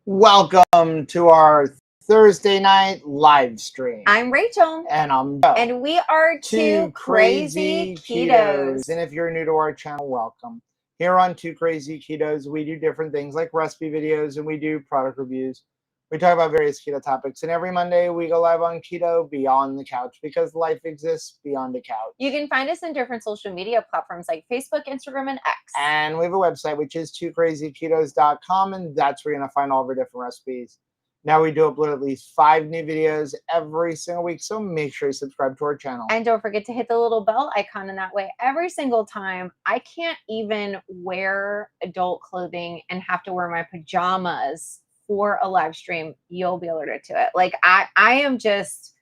Welcome to our Thursday night live stream. I'm Rachel. And I'm Joe. And we are two crazy ketos. And if you're new to our channel, welcome. Here on Two Crazy Ketos, we do different things like recipe videos and we do product reviews. We talk about various keto topics. And every Monday we go live on Keto Beyond the Couch because life exists beyond the couch. You can find us in different social media platforms like Facebook, Instagram, and X. And we have a website, which is twocrazyketos.com, and that's where you're going to find all of our different recipes. Now we do upload at least 5 new videos every single week, so make sure you subscribe to our channel. And don't forget to hit the little bell icon, and that way every single time I can't even wear adult clothing and have to wear my pajamas for a live stream, you'll be alerted to it. Like I am just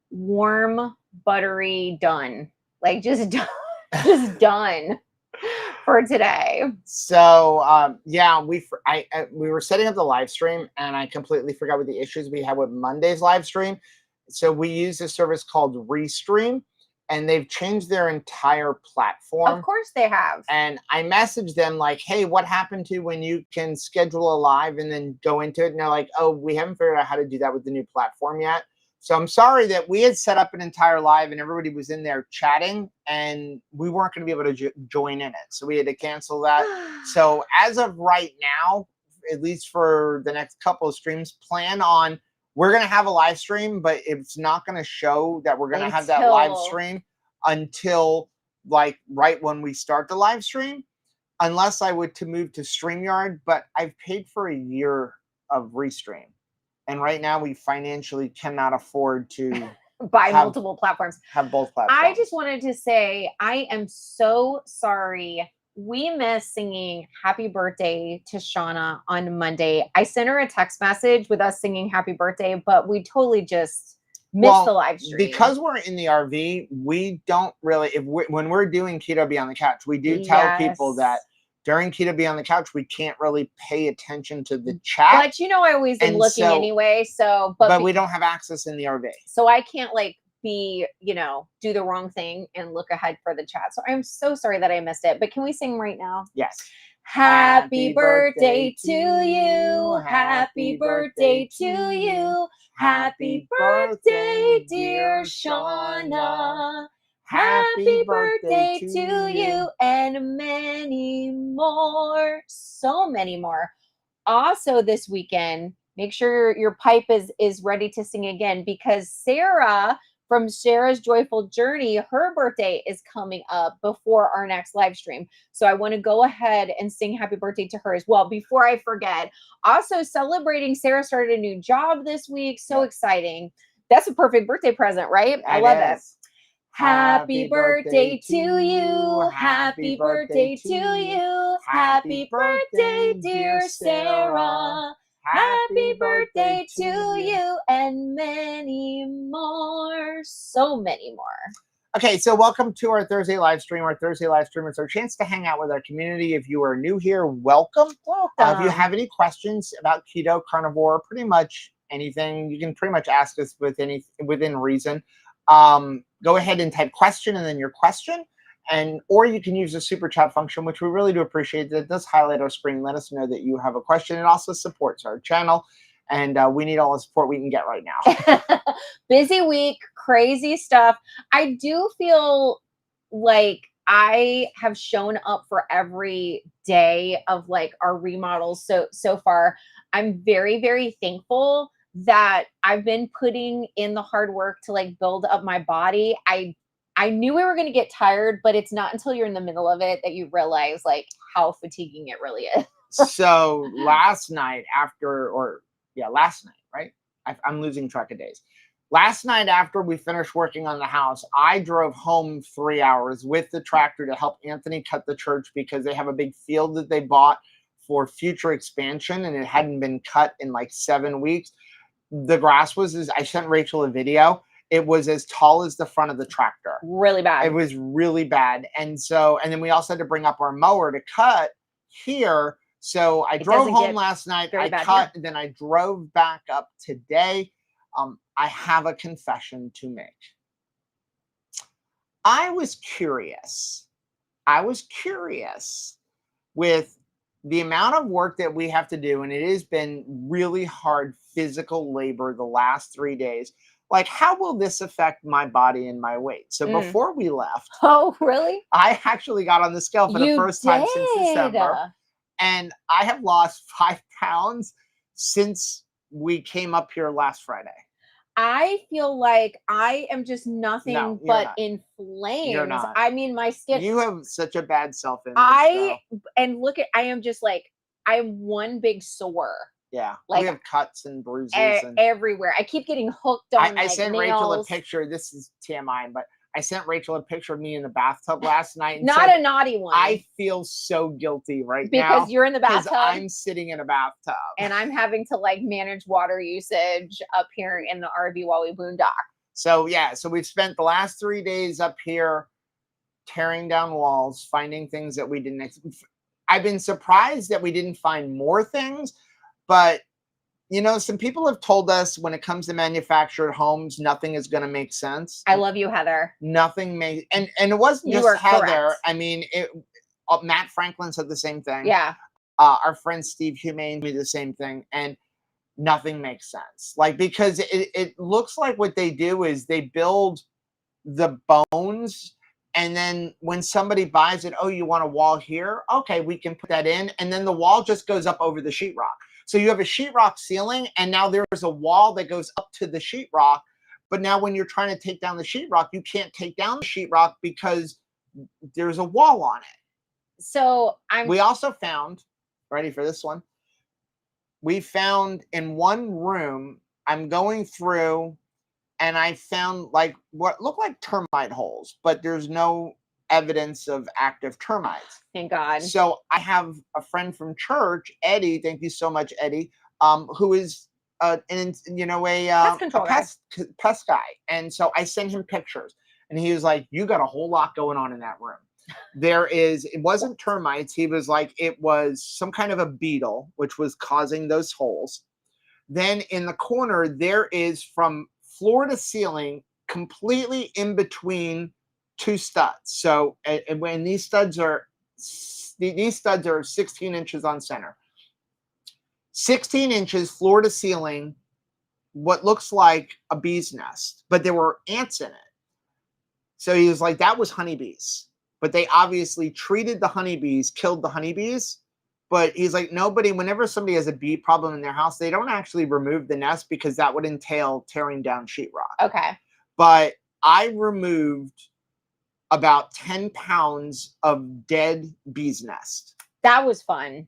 warm, buttery, done. Like just done, just done for today. So yeah, we were setting up the live stream and I completely forgot what the issues we had with Monday's live stream. So we use a service called Restream, and they've changed their entire platform. Of course they have. And I messaged them like, hey, what happened to when you can schedule a live and then go into it? And they're like, oh, we haven't figured out how to do that with the new platform yet. So I'm sorry that we had set up an entire live and everybody was in there chatting and we weren't going to be able to join in it. So we had to cancel that. So as of right now, at least for the next couple of streams, plan on, we're going to have a live stream, but it's not going to show that we're going to have that live stream until like right when we start the live stream, unless I would to move to StreamYard, but I've paid for a year of Restream. And right now we financially cannot afford to buy multiple platforms. Have both platforms. I just wanted to say, I am so sorry. We missed singing happy birthday to Shauna on Monday. I sent her a text message with us singing happy birthday, but we totally just missed the live stream. Because we're in the RV, we don't really, when we're doing Keto Beyond the Couch, we do tell people that during Keto Beyond the Couch, we can't really pay attention to the chat. But you know, I always am looking anyway. So, but we don't have access in the RV. So I can't like be, you know, do the wrong thing and look ahead for the chat. So I'm so sorry that I missed it. But can we sing right now? Yes. Happy birthday to you. Happy birthday to you. Happy birthday, dear Shauna. Happy birthday to you and many more. So many more. Also this weekend, make sure your pipe is ready to sing again, because Sarah from Sarah's Joyful Journey, her birthday is coming up before our next live stream. So I want to go ahead and sing happy birthday to her as well before I forget. Also celebrating, Sarah started a new job this week. So exciting. That's a perfect birthday present, right? I love it. Happy birthday to you. Happy birthday to you. Happy birthday, dear Sarah. Happy birthday to you and many more. So many more. Okay, so welcome to our Thursday live stream. Our Thursday live stream is our chance to hang out with our community. If you are new here, welcome. If you have any questions about keto, carnivore, pretty much anything, you can pretty much ask us within reason. Go ahead and type question and then your question. Or you can use the super chat function, which we really do appreciate. That does highlight our screen, let us know that you have a question. It also supports our channel, and we need all the support we can get right now. Busy week, crazy stuff. I do feel like I have shown up for every day of like our remodels so far. I'm very, very thankful that I've been putting in the hard work to like build up my body. I knew we were going to get tired, but it's not until you're in the middle of it that you realize like how fatiguing it really is. So last night, right? I'm losing track of days. Last night after we finished working on the house, I drove home 3 hours with the tractor to help Anthony cut the church because they have a big field that they bought for future expansion and it hadn't been cut in like 7 weeks. The grass I sent Rachel a video. It was as tall as the front of the tractor. Really bad. It was really bad. And then we also had to bring up our mower to cut here. So I drove home last night. I cut, and then I drove back up today. I have a confession to make. I was curious with the amount of work that we have to do, and it has been really hard physical labor the last 3 days. Like, how will this affect my body and my weight? So before we left, oh, really? I actually got on the scale for the first time since December, did. and I have lost 5 pounds since we came up here last Friday. I feel like I am just nothing No, you're but not. in flames. You're not. I mean, my skin. You have such a bad self-image. And look at, I am just like, I am one big sore. Yeah, Like, we have cuts and bruises and everywhere. I keep getting hooked on. I like, sent nails. Rachel a picture. This is TMI, but I sent Rachel a picture of me in the bathtub last night. And Not said, a naughty one. I feel so guilty right now because you're in the bathtub. I'm sitting in a bathtub and I'm having to like manage water usage up here in the RV while we boondock. So yeah, so we've spent the last 3 days up here tearing down walls, finding things that we didn't. I've been surprised that we didn't find more things, but you know, some people have told us when it comes to manufactured homes, nothing is going to make sense. I love you, Heather. Nothing made, and it wasn't just Heather. Correct. I mean, Matt Franklin said the same thing. Yeah. Our friend Steve Humane did the same thing, and nothing makes sense. Like, because it looks like what they do is they build the bones, and then when somebody buys it, oh, you want a wall here? Okay, we can put that in, and then the wall just goes up over the sheetrock. So you have a sheetrock ceiling, and now there's a wall that goes up to the sheetrock. But now when you're trying to take down the sheetrock, you can't take down the sheetrock because there's a wall on it. So we also found, ready for this one? We found in one room, I'm going through, and I found like what looked like termite holes, but there's no evidence of active termites. Thank God. So I have a friend from church, Eddie. Thank you so much, Eddie. Who is a pest guy, and so I sent him pictures, and he was like, "You got a whole lot going on in that room." It wasn't termites. He was like, it was some kind of a beetle, which was causing those holes. Then in the corner, there is from floor to ceiling, completely in between 2 studs. So and when these studs are 16 inches on center, 16 inches floor to ceiling, what looks like a bee's nest, but there were ants in it. So he was like, that was honeybees, but they obviously treated the honeybees, killed the honeybees. But he's like, whenever somebody has a bee problem in their house, they don't actually remove the nest because that would entail tearing down sheetrock. Okay. But I removed about 10 pounds of dead bee's nest. That was fun.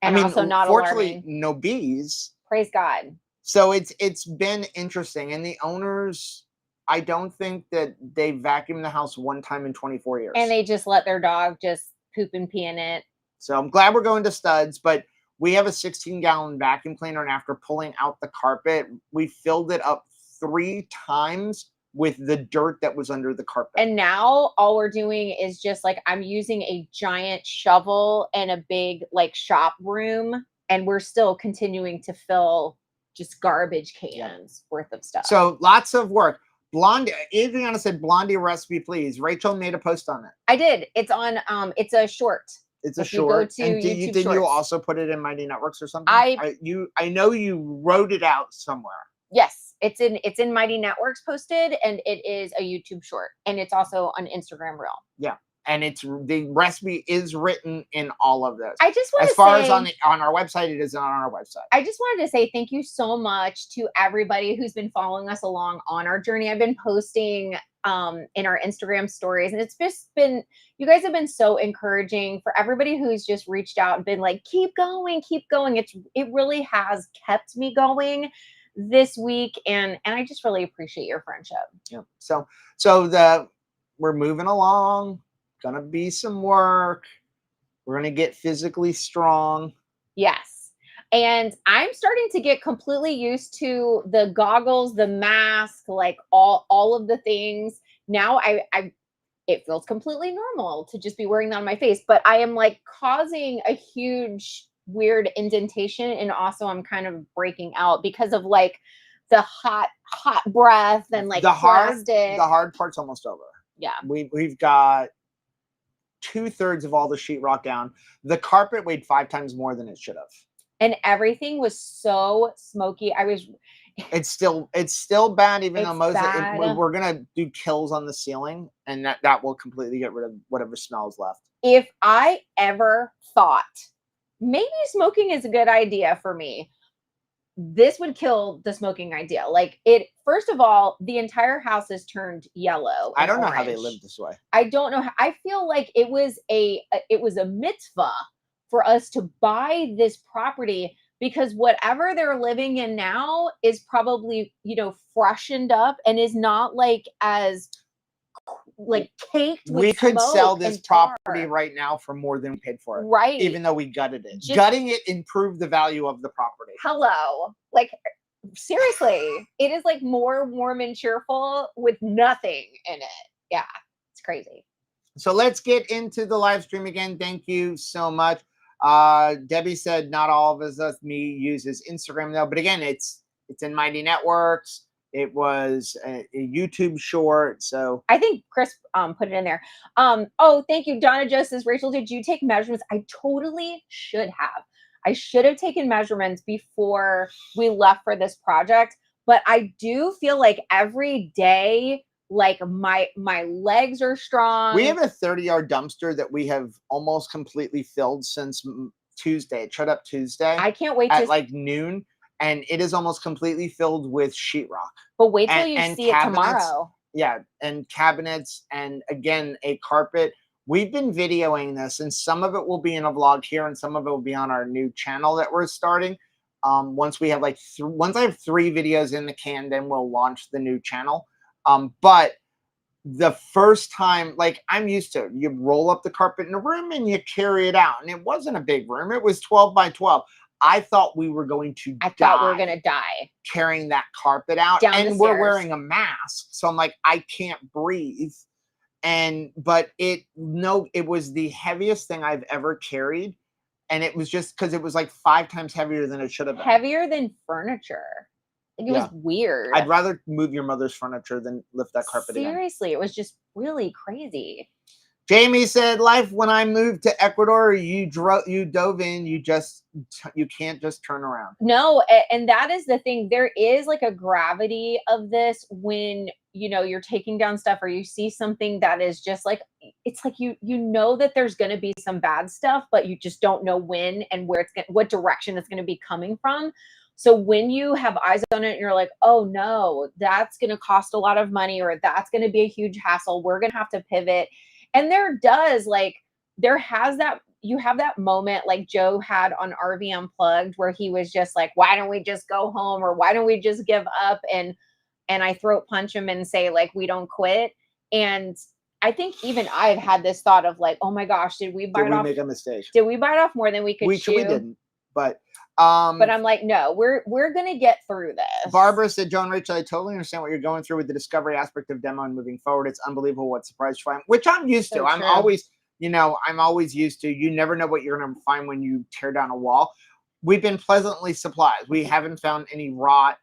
And also not fortunately, alarming. No bees. Praise God. So it's been interesting. And the owners, I don't think that they vacuumed the house one time in 24 years. And they just let their dog just poop and pee in it. So I'm glad we're going to studs, but we have a 16-gallon vacuum cleaner, and after pulling out the carpet, we filled it up 3 times with the dirt that was under the carpet. And now all we're doing is just like, I'm using a giant shovel and a big like shop room, and we're still continuing to fill just garbage cans worth of stuff. So lots of work. Blondie, Adriana said, Blondie recipe, please. Rachel made a post on it. I did. It's on, it's a short. It's a short. And did you also put it in Mighty Networks or something? I know you wrote it out somewhere. Yes, it's in Mighty Networks posted, and it is a YouTube short, and it's also an Instagram reel. Yeah, and the recipe is written in all of this. I just want to say, as far as on our website, it is on our website. I just wanted to say thank you so much to everybody who's been following us along on our journey. I've been posting in our Instagram stories, and it's just been, you guys have been so encouraging. For everybody who's just reached out and been like, keep going. It really has kept me going this week, and I just really appreciate your friendship. Yeah. So we're moving along. Gonna be some work. We're gonna get physically strong. Yes. And I'm starting to get completely used to the goggles, the mask, like all of the things. Now it feels completely normal to just be wearing that on my face, but I am like causing a huge weird indentation, and also I'm kind of breaking out because of like the hot breath and like the hard part's almost over. Yeah. We've got 2/3 of all the sheetrock down. The carpet weighed 5 times more than it should have. And everything was so smoky. It's still bad, even though we're gonna do kills on the ceiling, and that will completely get rid of whatever smells left. If I ever thought maybe smoking is a good idea for me, this would kill the smoking idea. Like, first of all, the entire house is turned yellow. I don't know how they live this way. I don't know. I feel like it was a mitzvah for us to buy this property, because whatever they're living in now is probably, freshened up and is not like as caked with we could smoke sell this and tar. property right now for more than we paid for it. Right. Even though we gutted it. Gutting it improved the value of the property. Hello. Like, seriously, it is like more warm and cheerful with nothing in it. Yeah, it's crazy. So let's get into the live stream again. Thank you so much. Debbie said not all of us, me, uses Instagram though, but again, it's in Mighty Networks. It was a YouTube short, so I think Chris put it in there. Oh, thank you, Donna. Just says, Rachel, did you take measurements? I totally should have. I should have taken measurements before we left for this project, but I do feel like every day, like my legs are strong. We have a 30-yard dumpster that we have almost completely filled since Tuesday. It showed up Tuesday. I can't wait at like noon. And it is almost completely filled with sheetrock. But wait till you see it tomorrow. Yeah, and cabinets, and again, a carpet. We've been videoing this, and some of it will be in a vlog here, and some of it will be on our new channel that we're starting. Once we have once I have 3 videos in the can, then we'll launch the new channel. But the first time, like, I'm used to, you roll up the carpet in a room and you carry it out, and it wasn't a big room. It was 12 by 12. I thought we were going to thought we were going to die carrying that carpet out. And we're wearing a mask. So I'm like, I can't breathe. But it was the heaviest thing I've ever carried. And it was just because it was like 5 times heavier than it should have been. Heavier than furniture. Like, it was weird. I'd rather move your mother's furniture than lift that carpet again. Seriously, it was just really crazy. Jamie said, life when I moved to Ecuador, you dove in, you can't just turn around. No, and that is the thing. There is like a gravity of this when, you're taking down stuff, or you see something that is just like, it's like you know that there's going to be some bad stuff, but you just don't know when and what direction it's going to be coming from. So when you have eyes on it and you're like, oh no, that's going to cost a lot of money, or that's going to be a huge hassle, we're going to have to pivot. And you have that moment like Joe had on RV Unplugged, where he was just like, why don't we just go home, or why don't we just give up? And I throat punch him and say, like, we don't quit. And I think even I've had this thought of like, oh my gosh, did we make a mistake? Did we bite off more than we could chew? We didn't, but I'm like, no, we're gonna get through this. Barbara said, Joan, Rachel, I totally understand what you're going through with the discovery aspect of demo and moving forward. It's unbelievable what surprise you find, which I'm used to. I'm always used to. You never know what you're gonna find when you tear down a wall. We've been pleasantly surprised. We haven't found any rot.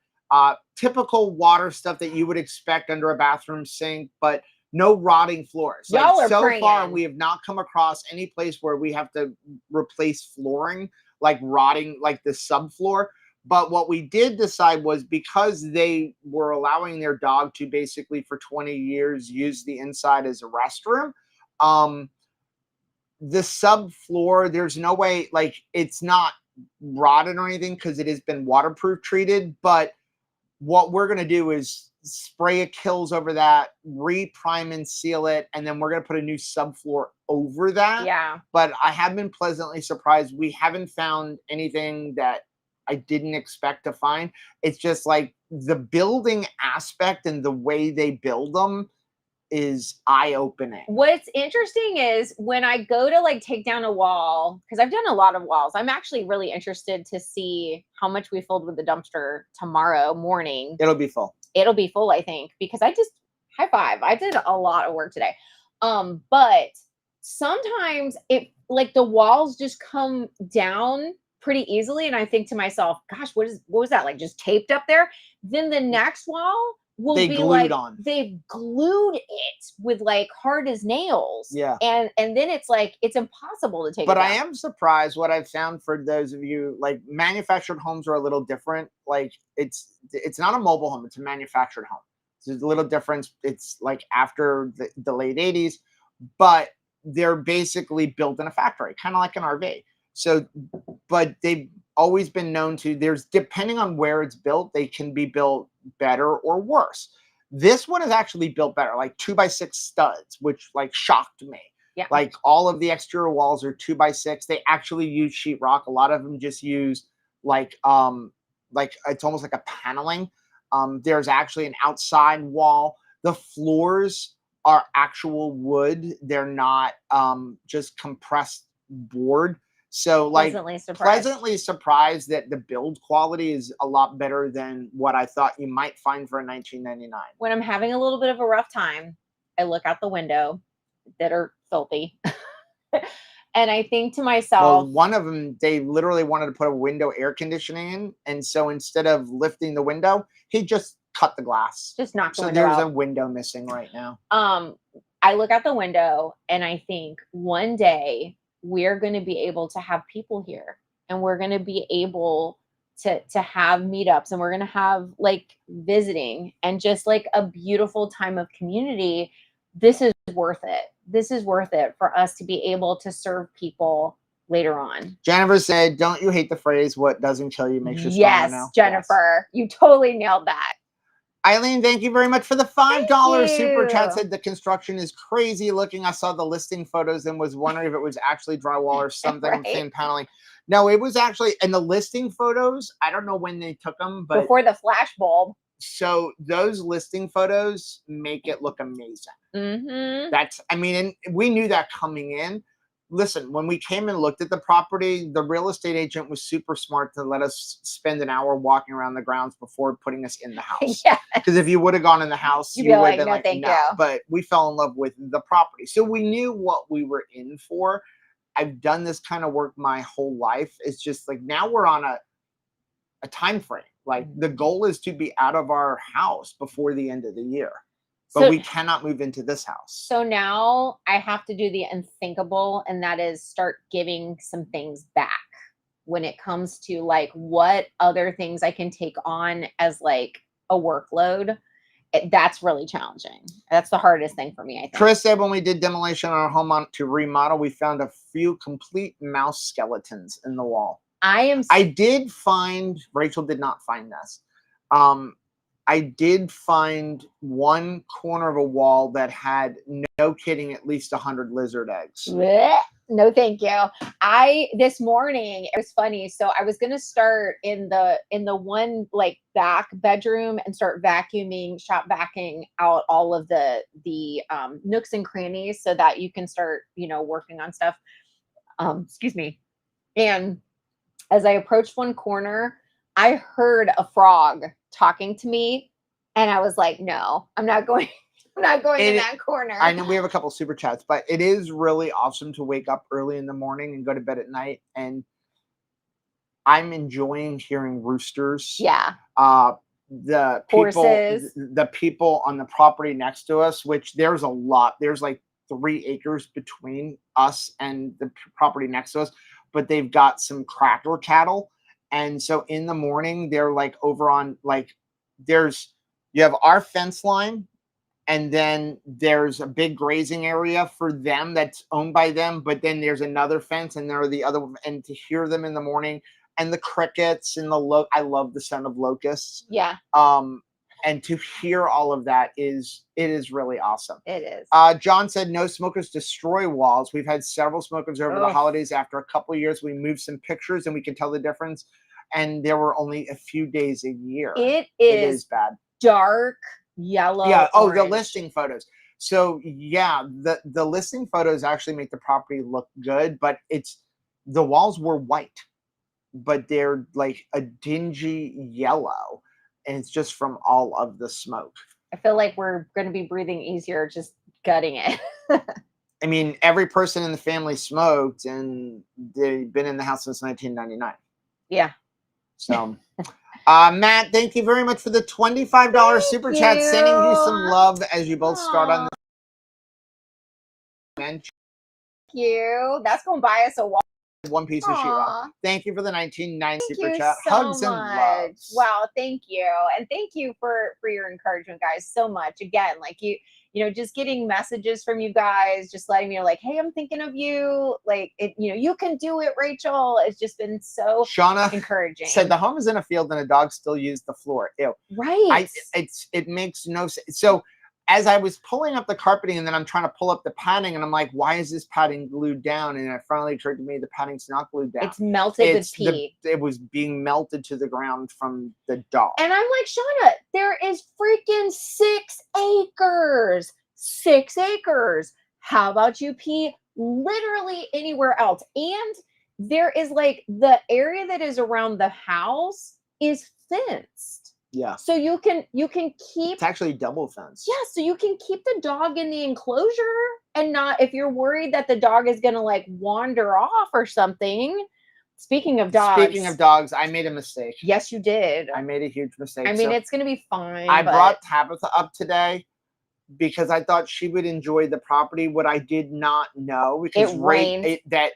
Typical water stuff that you would expect under a bathroom sink, but no rotting floors. Y'all so praying. Far, we have not come across any place where we have to replace flooring, like rotting, like the subfloor. But what we did decide was, because they were allowing their dog to basically for 20 years use the inside as a restroom, the subfloor, there's no way, like, it's not rotted or anything because it has been waterproof treated. But what we're going to do is spray a Kills over that, re-prime and seal it, and then we're going to put a new subfloor over that. Yeah. But I have been pleasantly surprised. We haven't found anything that I didn't expect to find. It's just like the building aspect and the way they build them is eye-opening. What's interesting is when I go to like take down a wall, because I've done a lot of walls, I'm actually really interested to see how much we filled with the dumpster tomorrow morning. It'll be full. It'll be full, I think, because high five. I did a lot of work today. But sometimes it, like, the walls just come down pretty easily. And I think to myself, gosh, what was that? Like, just taped up there? Then the next wall will they be glued like, on. they've glued it with like hard as nails. Yeah. And then it's like, it's impossible to take But it down. I am surprised what I've found for those of you, like manufactured homes are a little different. Like it's not a mobile home, it's a manufactured home. There's a little difference. It's like after the late 80s, but they're basically built in a factory, kind of like an RV. So, but they've always been known to, there's, depending on where it's built, they can be built better or worse. This one is actually built better, like 2x6 studs, which like shocked me. Yeah. Like all of the exterior walls are 2x6. They actually use sheetrock. A lot of them just use like it's almost like a paneling. There's actually an outside wall. The floors are actual wood. They're not just compressed board. So like pleasantly surprised that the build quality is a lot better than what I thought you might find for a $19.99. When I'm having a little bit of a rough time, I look out the window that are filthy. And I think to myself, well, one of them, they literally wanted to put a window air conditioning in. And so instead of lifting the window, he just cut the glass. Just knocked the so window there's out. A window missing right now. I look out the window and I think one day we're going to be able to have people here, and we're going to be able to have meetups, and we're going to have like visiting and just like a beautiful time of community. This is worth it. This is worth it for us to be able to serve people later on. Jennifer said, don't you hate the phrase, what doesn't kill you makes you stronger now? Yes, Jennifer, you totally nailed that. Eileen, thank you very much for the $5 super chat. Said the construction is crazy looking. I saw the listing photos and was wondering if it was actually drywall or something. Right? Thin paneling. No, it was actually, and the listing photos, I don't know when they took them, but before the flash bulb. So those listing photos make it look amazing. Mm-hmm. That's, I mean, and we knew that coming in. Listen, when we came and looked at the property, the real estate agent was super smart to let us spend an hour walking around the grounds before putting us in the house. Because if you would have gone in the house, you would have been like, no. But we fell in love with the property. So we knew what we were in for. I've done this kind of work my whole life. It's just like now we're on a time frame. Like the goal is to be out of our house before the end of the year. But we cannot move into this house. So now I have to do the unthinkable, and that is start giving some things back when it comes to like what other things I can take on as like a workload. That's really challenging. That's the hardest thing for me, I think. Chris said when we did demolition on our home to remodel, we found a few complete mouse skeletons in the wall. I did find, Rachel did not find this. I did find one corner of a wall that had, no kidding, at least 100 lizard eggs. Blech. No, thank you. This morning, it was funny. So I was going to start in the one like back bedroom and start vacuuming, shop vacuuming out all of the nooks and crannies so that you can start, working on stuff. Excuse me. And as I approached one corner, I heard a frog talking to me, and I was like, no, I'm not going in that corner. I know we have a couple super chats, but it is really awesome to wake up early in the morning and go to bed at night. And I'm enjoying hearing roosters. Yeah. The horses. The people on the property next to us, which there's a lot. There's like 3 acres between us and the property next to us, but they've got some cracker cattle. And so in the morning, they're like over on like, you have our fence line, and then there's a big grazing area for them that's owned by them. But then there's another fence, and there are the other, and to hear them in the morning and the crickets and I love the sound of locusts. Yeah. And to hear all of that it is really awesome. It is. John said, no smokers destroy walls. We've had several smokers over the holidays. After a couple of years, we moved some pictures and we can tell the difference. And there were only a few days a year. It is bad. Dark yellow. Yeah. Oh, orange. the listing photos. So yeah, the listing photos actually make the property look good, but the walls were white, but they're like a dingy yellow. And it's just from all of the smoke. I feel like we're going to be breathing easier just gutting it. I mean, every person in the family smoked, and they've been in the house since 1999. Yeah. So, Matt, thank you very much for the $25 super chat. Sending you some love as you both start on the Thank you. That's going to buy us a one piece of sheetrock. Thank you for the 1990 super you chat. so Hugs and much. loves. Wow, thank you. And thank you for your encouragement, guys, so much. Again, like you know, just getting messages from you guys, just letting me know, like, hey, I'm thinking of you. Like, you can do it, Rachel. It's just been so Shauna encouraging. Said the home is in a field and a dog still used the floor. Ew. Right. It makes no sense. So as I was pulling up the carpeting and then I'm trying to pull up the padding and I'm like, why is this padding glued down? And it finally occurred to me the padding's not glued down. It's melted with pee. It was being melted to the ground from the dog. And I'm like, Shauna, there is freaking 6 acres. 6 acres. How about you pee literally anywhere else? And there is like the area that is around the house is fenced. Yeah. So you can keep. It's actually double fenced. Yeah. So you can keep the dog in the enclosure and not, if you're worried that the dog is going to like wander off or something. Speaking of dogs, I made a mistake. Yes, you did. I made a huge mistake. I mean, it's going to be fine. I brought Tabitha up today because I thought she would enjoy the property. What I did not know, because it rained that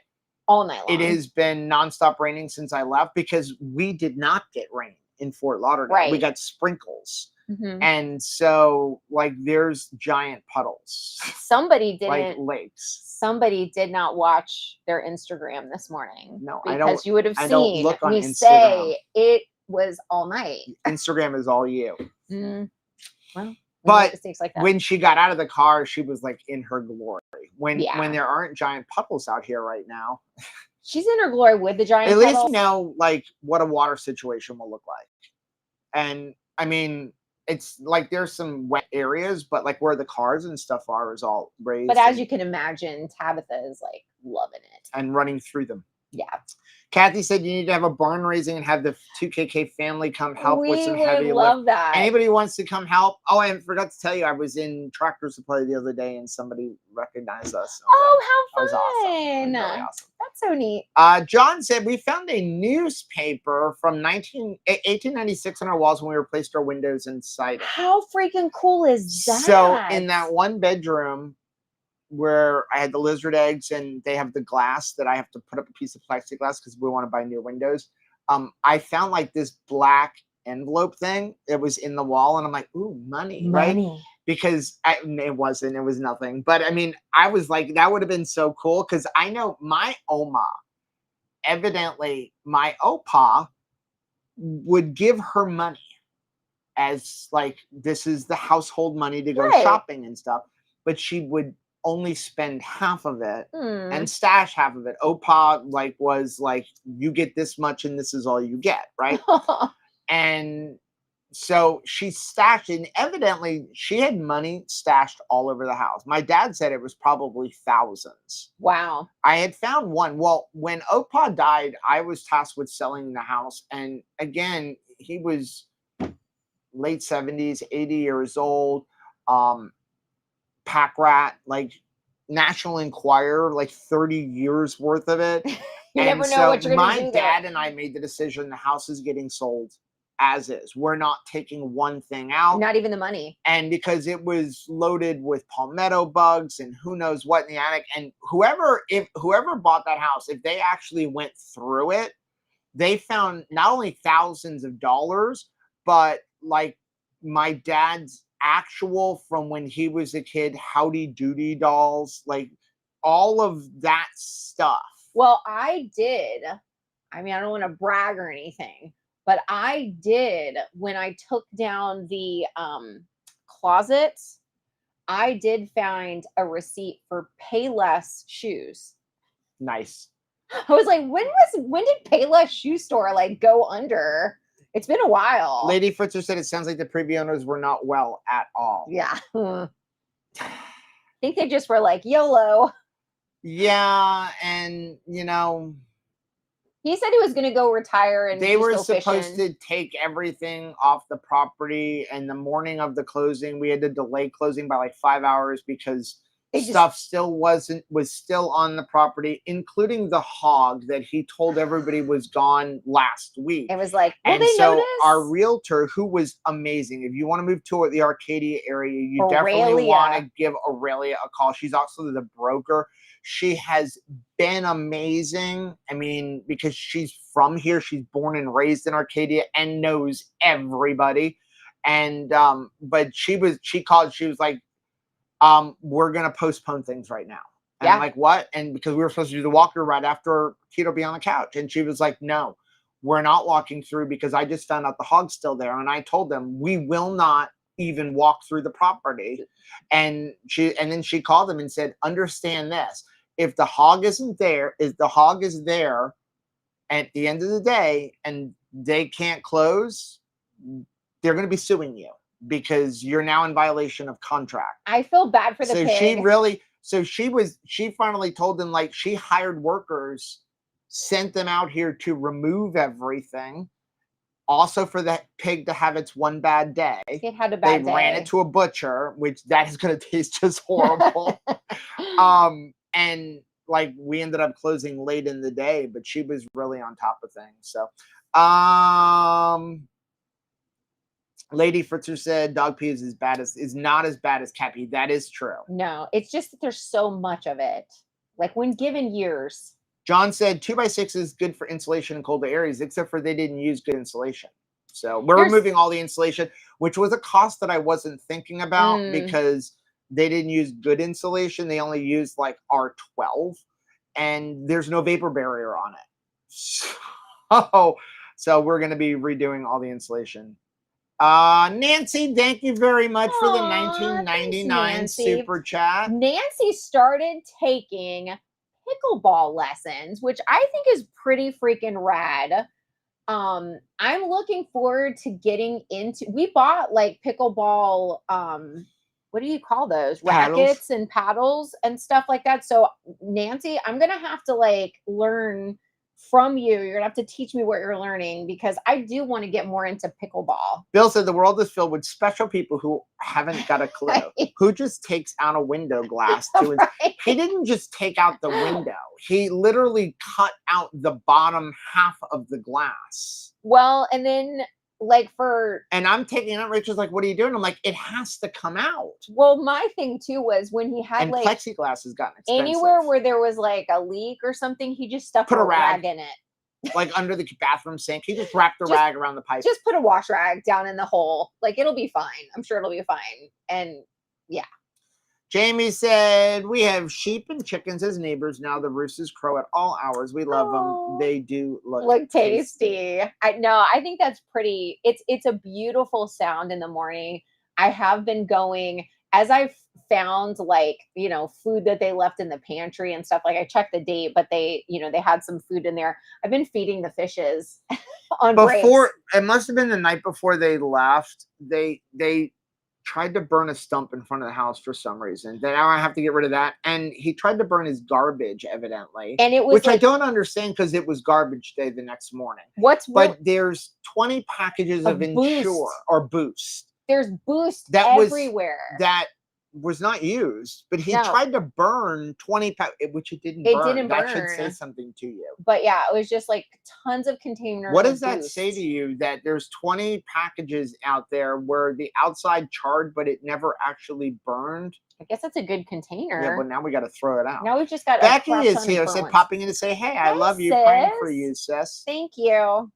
all night long. It has been nonstop raining since I left because we did not get rain in Fort Lauderdale. Right. We got sprinkles. Mm-hmm. And so like there's giant puddles. Somebody didn't like lakes. Somebody did not watch their Instagram this morning. No, because I don't. You would have I seen don't look on me Instagram. say it was all night. Instagram is all you. Well, but mistakes like that. When she got out of the car, she was like in her glory. When there aren't giant puddles out here right now. She's in her glory with the giant puddles. At least you know like what a water situation will look like. And I mean, it's like there's some wet areas, but like where the cars and stuff are is all raised. But as you can imagine, Tabitha is like loving it. And running through them. Yeah. Kathy said you need to have a barn raising and have the 2KK family come help with some heavy lift. We would love that. Anybody wants to come help? Oh, I forgot to tell you, I was in Tractor Supply the other day and somebody recognized us. Oh, how fun. That was awesome. That was really awesome. That's so neat. John said we found a newspaper from 1896 on our walls when we replaced our windows inside. How freaking cool is that? So in that one bedroom where I had the lizard eggs and they have the glass that I have to put up a piece of plexiglass because we want to buy new windows. I found like this black envelope thing that was in the wall and I'm like, ooh, money. Right? Because it was nothing. But I mean, I was like, that would have been so cool because I know my Oma, evidently my Opa would give her money as like, this is the household money to go shopping and stuff. But she would only spend half of it and stash half of it. Opa was like, you get this much and this is all you get, right? And so she stashed it, and evidently she had money stashed all over the house. My dad said it was probably thousands. Wow. I had found one. Well, when Opa died, I was tasked with selling the house. And again, he was late 70s, 80 years old. Pack rat, like National Enquirer, like 30 years worth of it. You never know what you're going to do. My dad and I made the decision the house is getting sold as is. We're not taking one thing out. Not even the money. And because it was loaded with palmetto bugs and who knows what in the attic. And whoever bought that house, if they actually went through it, they found not only thousands of dollars, but like my dad's actual from when he was a kid Howdy Doody dolls, like all of that stuff. Well, I did. I mean, I don't want to brag or anything, but I did when I took down the closets. I did find a receipt for Payless shoes. Nice. I was like, when did Payless shoe store like go under? It's been a while. Lady Fritzer said it sounds like the previous owners were not well at all. Yeah. I think they just were like, YOLO. Yeah, and you know, he said he was going to go retire and they were supposed to take everything off the property. And the morning of the closing, we had to delay closing by like 5 hours because stuff was still on the property, including the hog that he told everybody was gone last week. It was like, and so our realtor, who was amazing, if you want to move to the Arcadia area, you definitely want to give Aurelia a call. She's also the broker. She has been amazing. I mean, because she's from here, she's born and raised in Arcadia and knows everybody. And but she called, she was like, we're gonna postpone things right now. And I'm like, what? And because we were supposed to do the walker right after Keto be on the couch. And she was like, no, we're not walking through because I just found out the hog's still there. And I told them we will not even walk through the property. And then she called them and said, understand this. If the hog isn't there, if the hog is there at the end of the day and they can't close, they're going to be suing you because you're now in violation of contract. I feel bad for the pig. She finally told them, like, she hired workers, sent them out here to remove everything. Also for the pig to have its one bad day. It had a bad day. They ran it to a butcher, which that is going to taste just horrible. And like we ended up closing late in the day, but she was really on top of things. So, Lady Fritzer said dog pee is not as bad as cat pee. That is true. No, it's just that there's so much of it. Like when given years. John said 2x6 is good for insulation in colder areas, except for they didn't use good insulation. So we're removing all the insulation, which was a cost that I wasn't thinking about because they didn't use good insulation. They only used like R12 and there's no vapor barrier on it. So we're going to be redoing all the insulation. Nancy, thank you very much for the 1999 super chat. Nancy started taking pickleball lessons, which I think is pretty freaking rad. I'm looking forward to getting into, we bought like pickleball, what do you call those? Rackets and paddles and stuff like that. So Nancy, I'm going to have to like learn from you. You're gonna have to teach me what you're learning because I do want to get more into pickleball. Bill said the world is filled with special people who haven't got a clue. Right. Who just takes out a window glass to right. He didn't just take out the window. He literally cut out the bottom half of the glass. Well, and then and I'm taking it out. Rachel's like, what are you doing? I'm like, it has to come out. Well, my thing too was when he had plexiglass has gotten expensive. Anywhere where there was like a leak or something, he just stuck a rag in it. Like under the bathroom sink. He just wrapped the rag around the pipe. Just put a wash rag down in the hole. Like it'll be fine. I'm sure it'll be fine. And yeah. Jamie said, we have sheep and chickens as neighbors now. The roosters crow at all hours. We love them. They do look tasty. I think that's pretty. It's a beautiful sound in the morning. I have been going, as I've found like, food that they left in the pantry and stuff. Like I checked the date, but they had some food in there. I've been feeding the fishes on breaks. It must have been the night before they left. They tried to burn a stump in front of the house for some reason. Then now I have to get rid of that. And he tried to burn his garbage, evidently. And it was which I don't understand because it was garbage day the next morning. But there's 20 packages of Ensure or Boost. There's Boost everywhere. That was not used, but he tried to burn 20 which it didn't burn. That should say something to you. But yeah, it was just like tons of containers. What does that say to you that there's 20 packages out there where the outside charred, but it never actually burned? I guess that's a good container. Yeah, but now we got to throw it out. Now we've just got Becky is here, popping in to say, hey, I love you, praying for you, sis. Thank you.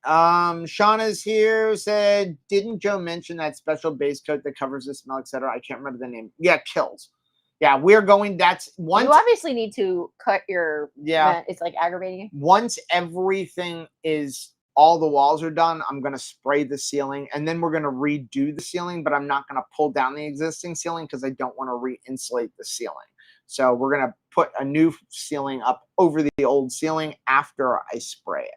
Shauna's here, said, didn't Joe mention that special base coat that covers the smell, etc.? I can't remember the name. Yeah, Kills. Yeah, we're going, that's once. You obviously need to cut your, it's like aggravating. Once everything is, all the walls are done, I'm going to spray the ceiling and then we're going to redo the ceiling, but I'm not going to pull down the existing ceiling because I don't want to re-insulate the ceiling. So we're going to put a new ceiling up over the old ceiling after I spray it.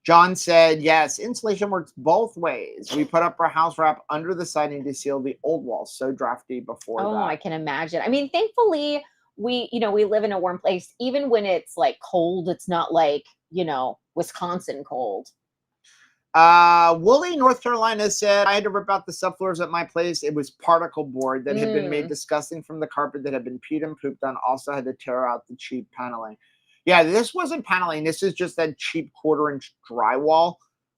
John said, yes, insulation works both ways. We put up our house wrap under the siding to seal the old walls. So drafty before that. Oh, I can imagine. I mean, thankfully, we live in a warm place. Even when it's like cold, it's not like, Wisconsin cold. Wooly, North Carolina said, I had to rip out the subfloors at my place. It was particle board that had been made disgusting from the carpet that had been peed and pooped on. Also had to tear out the cheap paneling. Yeah, this wasn't paneling. This is just that cheap 1/4-inch drywall.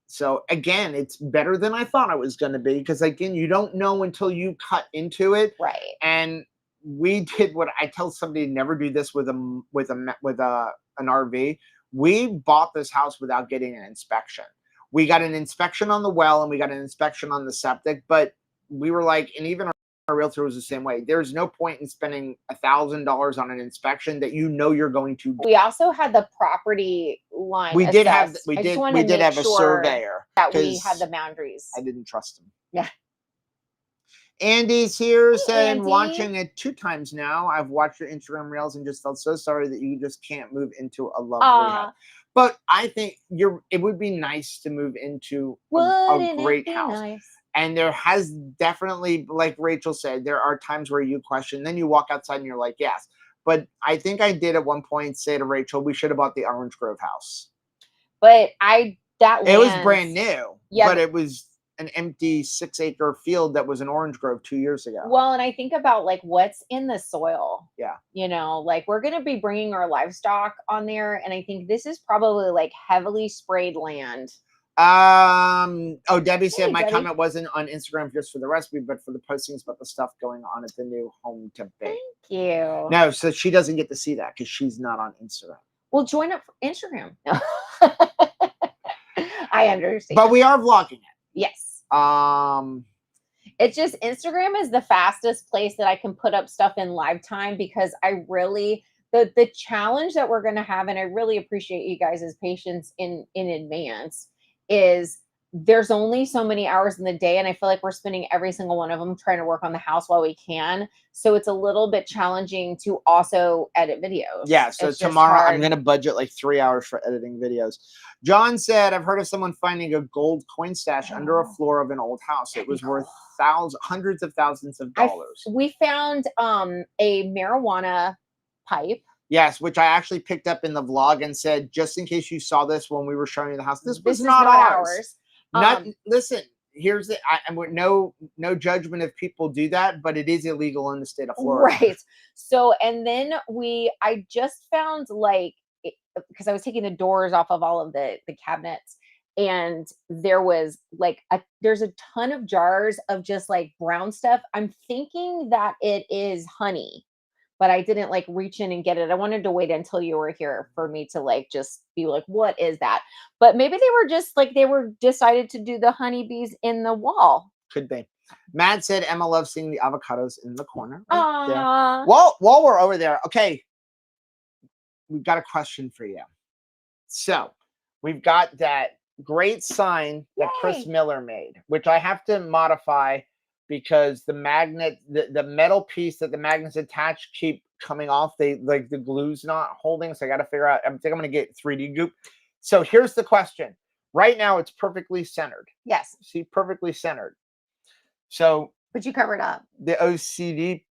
So again, it's better than I thought it was going to be, because again, you don't know until you cut into it. Right. And we did what I tell somebody, never do this with an RV. We bought this house without getting an inspection. We got an inspection on the well and we got an inspection on the septic, but we were like, and even our realtor was the same way. There's no point in spending $1,000 on an inspection that you know you're going to do. We also had the property line. We did have a surveyor that we had the boundaries. I didn't trust him. Yeah. Andy's here saying, Andy. watching it 2 times now. I've watched your Instagram reels and just felt so sorry that you just can't move into a lovely house. But I think it would be nice to move into a great house. Nice? And there has definitely, like Rachel said, there are times where you question, then you walk outside and you're like, yes. But I think I did at one point say to Rachel, we should have bought the Orange Grove house. But it was brand new. Yeah, but it was an empty 6-acre field that was an Orange Grove 2 years ago. Well, and I think about like what's in the soil. Yeah. You know, like we're going to be bringing our livestock on there. And I think this is probably like heavily sprayed land. Debbie said my comment wasn't on Instagram just for the recipe, but for the postings about the stuff going on at the new home to bake. Thank you. No, so she doesn't get to see that because she's not on Instagram. Well, join up for Instagram. I understand. But we are vlogging it. Yes. It's just Instagram is the fastest place that I can put up stuff in live time, because I really the challenge that we're going to have, and I really appreciate you guys' patience in advance, is there's only so many hours in the day, and I feel like we're spending every single one of them trying to work on the house while we can. So it's a little bit challenging to also edit videos. Yeah, so tomorrow I'm going to budget like 3 hours for editing videos. John said, I've heard of someone finding a gold coin stash under a floor of an old house. It was worth hundreds of thousands of dollars. We found a marijuana pipe. Yes, which I actually picked up in the vlog and said, just in case you saw this when we were showing you the house, this was not ours. Listen, here's the no judgment if people do that, but it is illegal in the state of Florida. Right. So, and then I just found, like, because I was taking the doors off of all of the cabinets, and there was like there's a ton of jars of just like brown stuff. I'm thinking that it is honey, but I didn't like reach in and get it. I wanted to wait until you were here for me to like just be like, what is that? But maybe they were just like, they were decided to do the honeybees in the wall. Could be. Matt said Emma loves seeing the avocados in the corner. Right there. While we're over there, okay, we've got a question for you. So we've got that great sign that Chris Miller made, which I have to modify because the magnet, the metal piece that the magnets attached keep coming off. They like the glue's not holding. So I got to figure out, I think I'm going to get 3D goop. So here's the question. Right now it's perfectly centered. Yes. See, perfectly centered. So, but you covered up. The OCD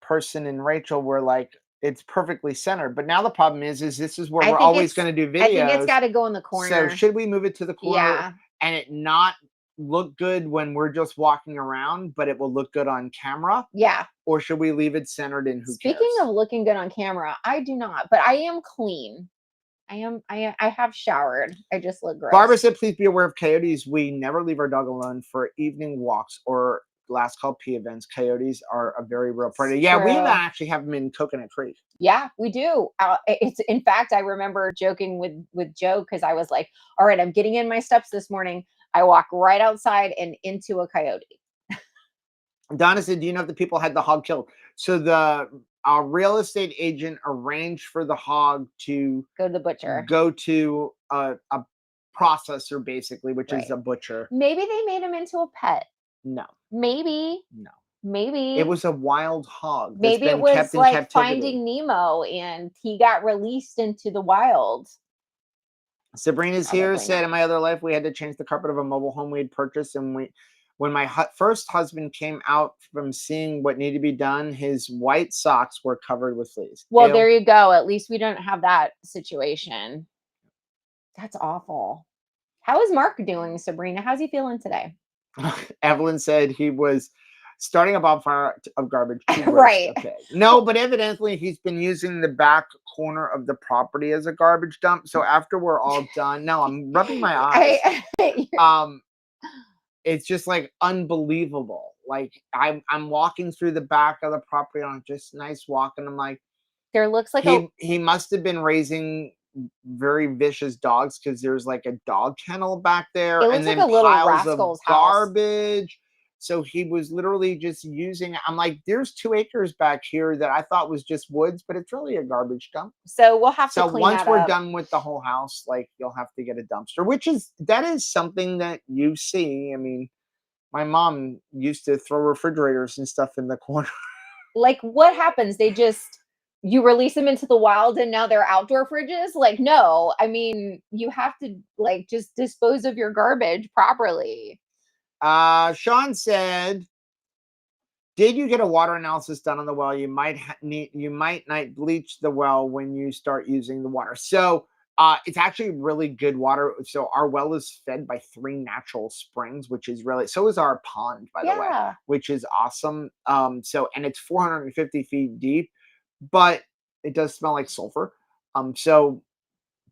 person and Rachel were like, it's perfectly centered. But now the problem is this is where we're always going to do videos. I think it's got to go in the corner. So should we move it to the corner and it not look good when we're just walking around, but it will look good on camera? Yeah. Or should we leave it centered in Speaking of looking good on camera, I do not, but I am clean. I have showered. I just look gross. Barbara said, please be aware of coyotes. We never leave our dog alone for evening walks or last call P events. Coyotes are a very real predator. Yeah, we even actually have them in Coconut Creek. Yeah, we do. It's in fact, I remember joking with Joe because I was like, all right, I'm getting in my steps this morning. I walk right outside and into a coyote. Donna said, do you know if the people had the hog killed? So our real estate agent arranged for the hog to go to the butcher, go to a processor, basically, which is a butcher. Maybe they made him into a pet. No. Maybe. No. Maybe. It was a wild hog. Maybe it was like Finding Nemo and he got released into the wild. Sabrina's here said, in my other life, we had to change the carpet of a mobile home we had purchased. And when my first husband came out from seeing what needed to be done, his white socks were covered with fleas. Well, there you go. At least we don't have that situation. That's awful. How is Mark doing, Sabrina? How's he feeling today? Evelyn said he was starting a bonfire of garbage to roast Right. a pig. No, but evidently he's been using the back corner of the property as a garbage dump. So after we're all done, no, I'm rubbing my eyes. It's just like unbelievable. Like I'm walking through the back of the property on just nice walk, and I'm like, there looks like he must have been raising very vicious dogs, because there's like a dog kennel back there, it looks and like then a little piles of rascal's house. garbage. So he was literally just using. I'm like, there's 2 acres back here that I thought was just woods, but it's really a garbage dump. So we'll have to So clean once that we're up. done with the whole house, like, you'll have to get a dumpster, that is something that you see. I mean, my mom used to throw refrigerators and stuff in the corner. Like, what happens? You release them into the wild and now they're outdoor fridges? Like, no. I mean, you have to like just dispose of your garbage properly. Sean said, did you get a water analysis done on the well? You might not bleach the well when you start using the water. So it's actually really good water. So our well is fed by 3 natural springs, which is really, so is our pond, by the way, which is awesome. So, and it's 450 feet deep, but it does smell like sulfur. So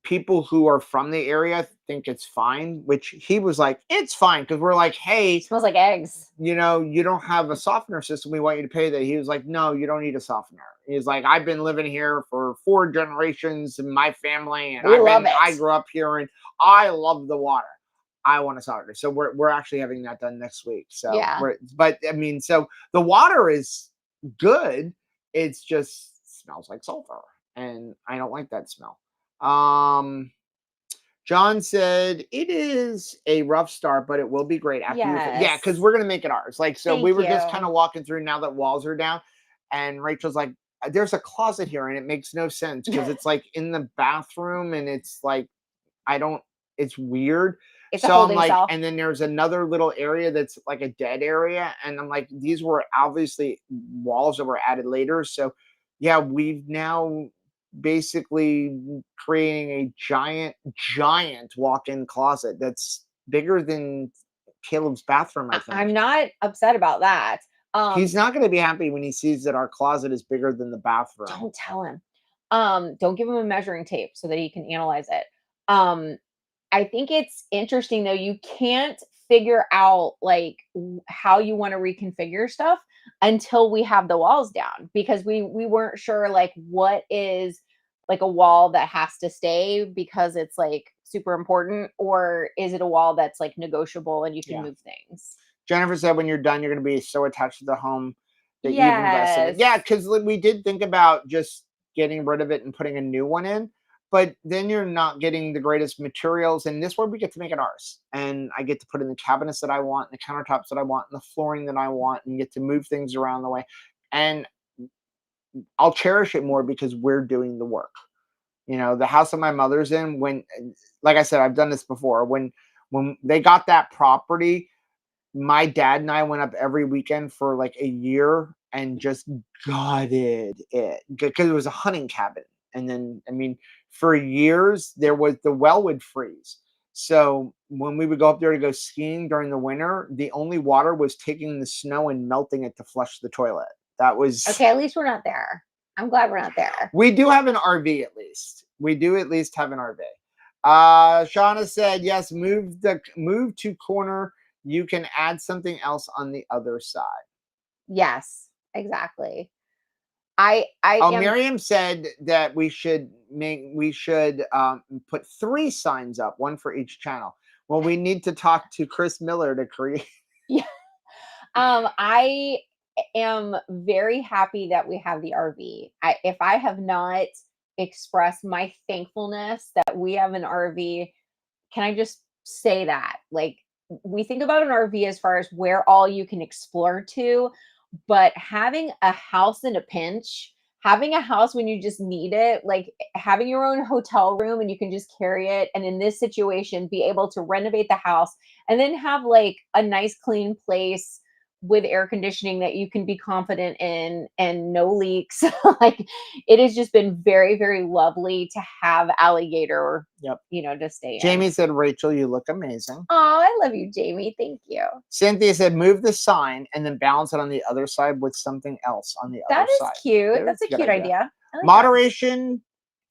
people who are from the area think it's fine, which he was like, it's fine. Because we're like, hey, it smells like eggs. You don't have a softener system. We want you to pay that. He was like, no, you don't need a softener. He's like, I've been living here for 4 generations in my family, and I grew up here, and I love the water. I want a softener. So we're actually having that done next week. So yeah. But I mean, so the water is good. It's just smells like sulfur, and I don't like that smell. John said it is a rough start, but it will be great after yeah, because we're gonna make it ours. Like, so we were just kind of walking through now that walls are down, and Rachel's like, there's a closet here, and it makes no sense because it's like in the bathroom, and it's like, it's weird. So I'm like, and then there's another little area that's like a dead area, and I'm like, these were obviously walls that were added later. So yeah, we've now basically creating a giant walk-in closet that's bigger than Caleb's bathroom, I think. I'm not upset about that. He's not going to be happy when he sees that our closet is bigger than the bathroom. Don't tell him. Don't give him a measuring tape so that he can analyze it. I think it's interesting though. You can't figure out like how you want to reconfigure stuff until we have the walls down, because we weren't sure like what is like a wall that has to stay because it's like super important, or is it a wall that's like negotiable and you can move things. Jennifer said when you're done, you're going to be so attached to the home that you've invested in it. Yeah, because we did think about just getting rid of it and putting a new one in, but then you're not getting the greatest materials. And this way we get to make it ours. And I get to put in the cabinets that I want, and the countertops that I want, and the flooring that I want, and get to move things around the way. And I'll cherish it more because we're doing the work. The house that my mother's in, when, like I said, I've done this before. When they got that property, my dad and I went up every weekend for like a year and just gutted it because it was a hunting cabin. And then, I mean, for years the well would freeze. So when we would go up there to go skiing during the winter, the only water was taking the snow and melting it to flush the toilet. That was okay. At least we're not there. I'm glad we're not there. We do have an RV at least. We do at least have an RV. Shauna said, yes, move to corner. You can add something else on the other side. Yes, exactly. Miriam said that we should put 3 signs up, 1 for each channel. Well, we need to talk to Chris Miller to create. Yeah. I am very happy that we have the RV. If I have not expressed my thankfulness that we have an RV, can I just say that? Like, we think about an RV as far as where all you can explore to, but having a house in a pinch, having a house when you just need it, like having your own hotel room and you can just carry it, and in this situation be able to renovate the house and then have like a nice clean place with air conditioning that you can be confident in and no leaks. Like it has just been very, very lovely to have alligator, Yep. to stay in. Jamie said, Rachel, you look amazing. Oh, I love you, Jamie. Thank you. Cynthia said, move the sign and then balance it on the other side with something else on the other side. That is cute. Yeah, That's a good cute idea. I like Moderation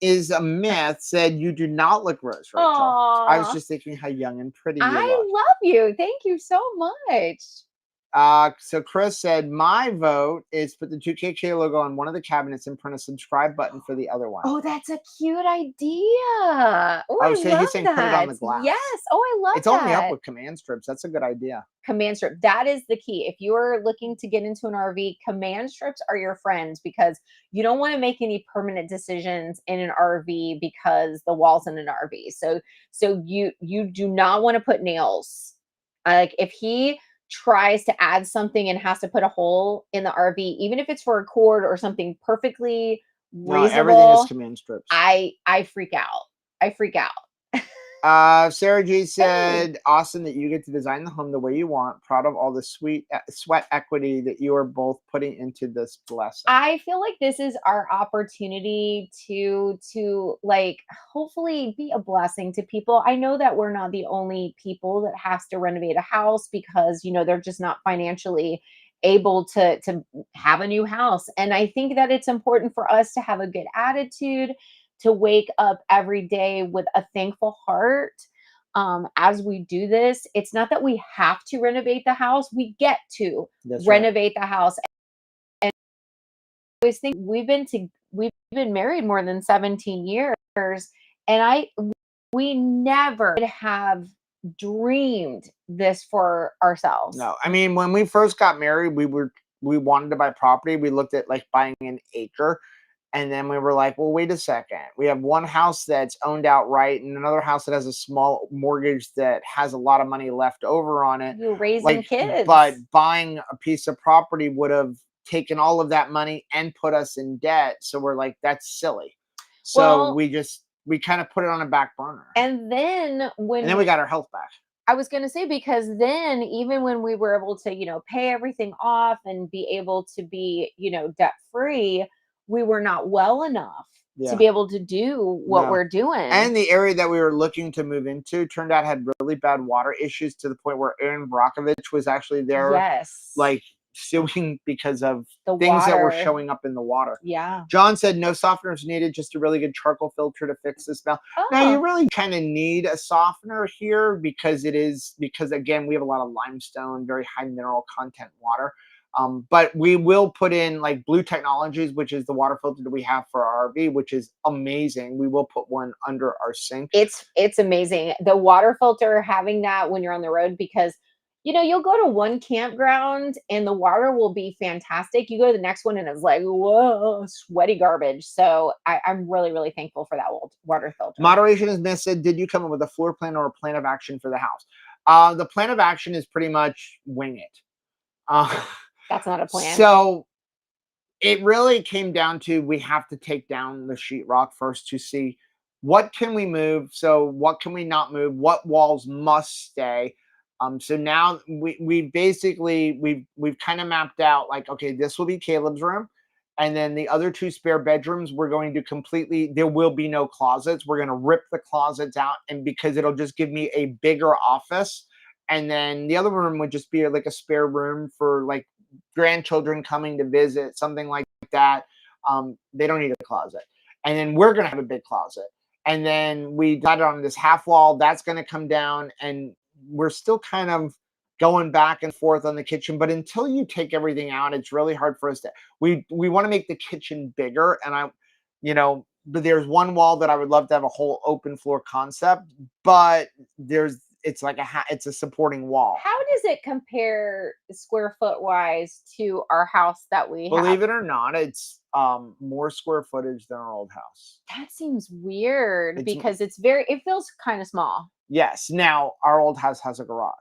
is a myth said you do not look gross, Rachel. I was Aw. just thinking how young and pretty that. you I look. love you. Thank you so much. So Chris said, my vote is put the 2KK logo on one of the cabinets and print a subscribe button for the other one. Oh, that's a cute idea. Oh, so I love he's saying that. put it on the glass. Yes. Oh, I love It's that. only up with command strips. That's a good idea. Command strip. That is the key. If you are looking to get into an RV, command strips are your friends because you don't want to make any permanent decisions in an RV because the walls in an RV. So you do not want to put nails. Like if he tries to add something and has to put a hole in the RV, even if it's for a cord or something perfectly reasonable, everything is command strips. I freak out. I freak out. Sarah G said, awesome that you get to design the home the way you want. Proud of all the sweat equity that you are both putting into this blessing. I feel like this is our opportunity to like hopefully be a blessing to people. I know that we're not the only people that has to renovate a house because they're just not financially able to have a new house. And I think that it's important for us to have a good attitude, to wake up every day with a thankful heart. As we do this, it's not that we have to renovate the house, we get to renovate the house. And I always think we've been married more than 17 years, and we never have dreamed this for ourselves. No, I mean, when we first got married, we wanted to buy property. We looked at like buying an acre. And then we were like, well, wait a second. We have one house that's owned outright and another house that has a small mortgage that has a lot of money left over on it. You're raising kids. But buying a piece of property would have taken all of that money and put us in debt. So we're like, that's silly. So we kind of put it on a back burner. And then we got our health back. I was going to say, because then even when we were able to, pay everything off and be able to be, debt free, we were not well enough to be able to do what we're doing. And the area that we were looking to move into turned out had really bad water issues to the point where Aaron Brockovich was actually there, like suing because of the things that were showing up in the water. Yeah. John said no softeners needed, just a really good charcoal filter to fix the smell. Oh. Now you really kind of need a softener here because again, we have a lot of limestone, very high mineral content water. But we will put in like Blue Technologies, which is the water filter that we have for our RV, which is amazing. We will put one under our sink. It's amazing. The water filter, having that when you're on the road, because you'll go to one campground and the water will be fantastic. You go to the next one and it's like, whoa, sweaty garbage. So I'm really, really thankful for that water filter. Moderation is missed. Did you come up with a floor plan or a plan of action for the house? The plan of action is pretty much wing it. That's not a plan. So it really came down to, we have to take down the sheetrock first to see what can we move. So what can we not move? What walls must stay? So now we've kind of mapped out like, okay, this will be Caleb's room. And then the other two spare bedrooms, we're going to there will be no closets. We're going to rip the closets out, and because it'll just give me a bigger office. And then the other room would just be like a spare room for like grandchildren coming to visit, something like that. They don't need a closet. And then we're going to have a big closet. And then we got it on this half wall. That's going to come down, and we're still kind of going back and forth on the kitchen. But until you take everything out, it's really hard for us to, we want to make the kitchen bigger. And but there's one wall that I would love to have a whole open floor concept, but it's a supporting wall. How does it compare square foot wise to our house that we have? Believe it or not, it's more square footage than our old house. That seems weird because it feels kind of small. Yes. Now our old house has a garage.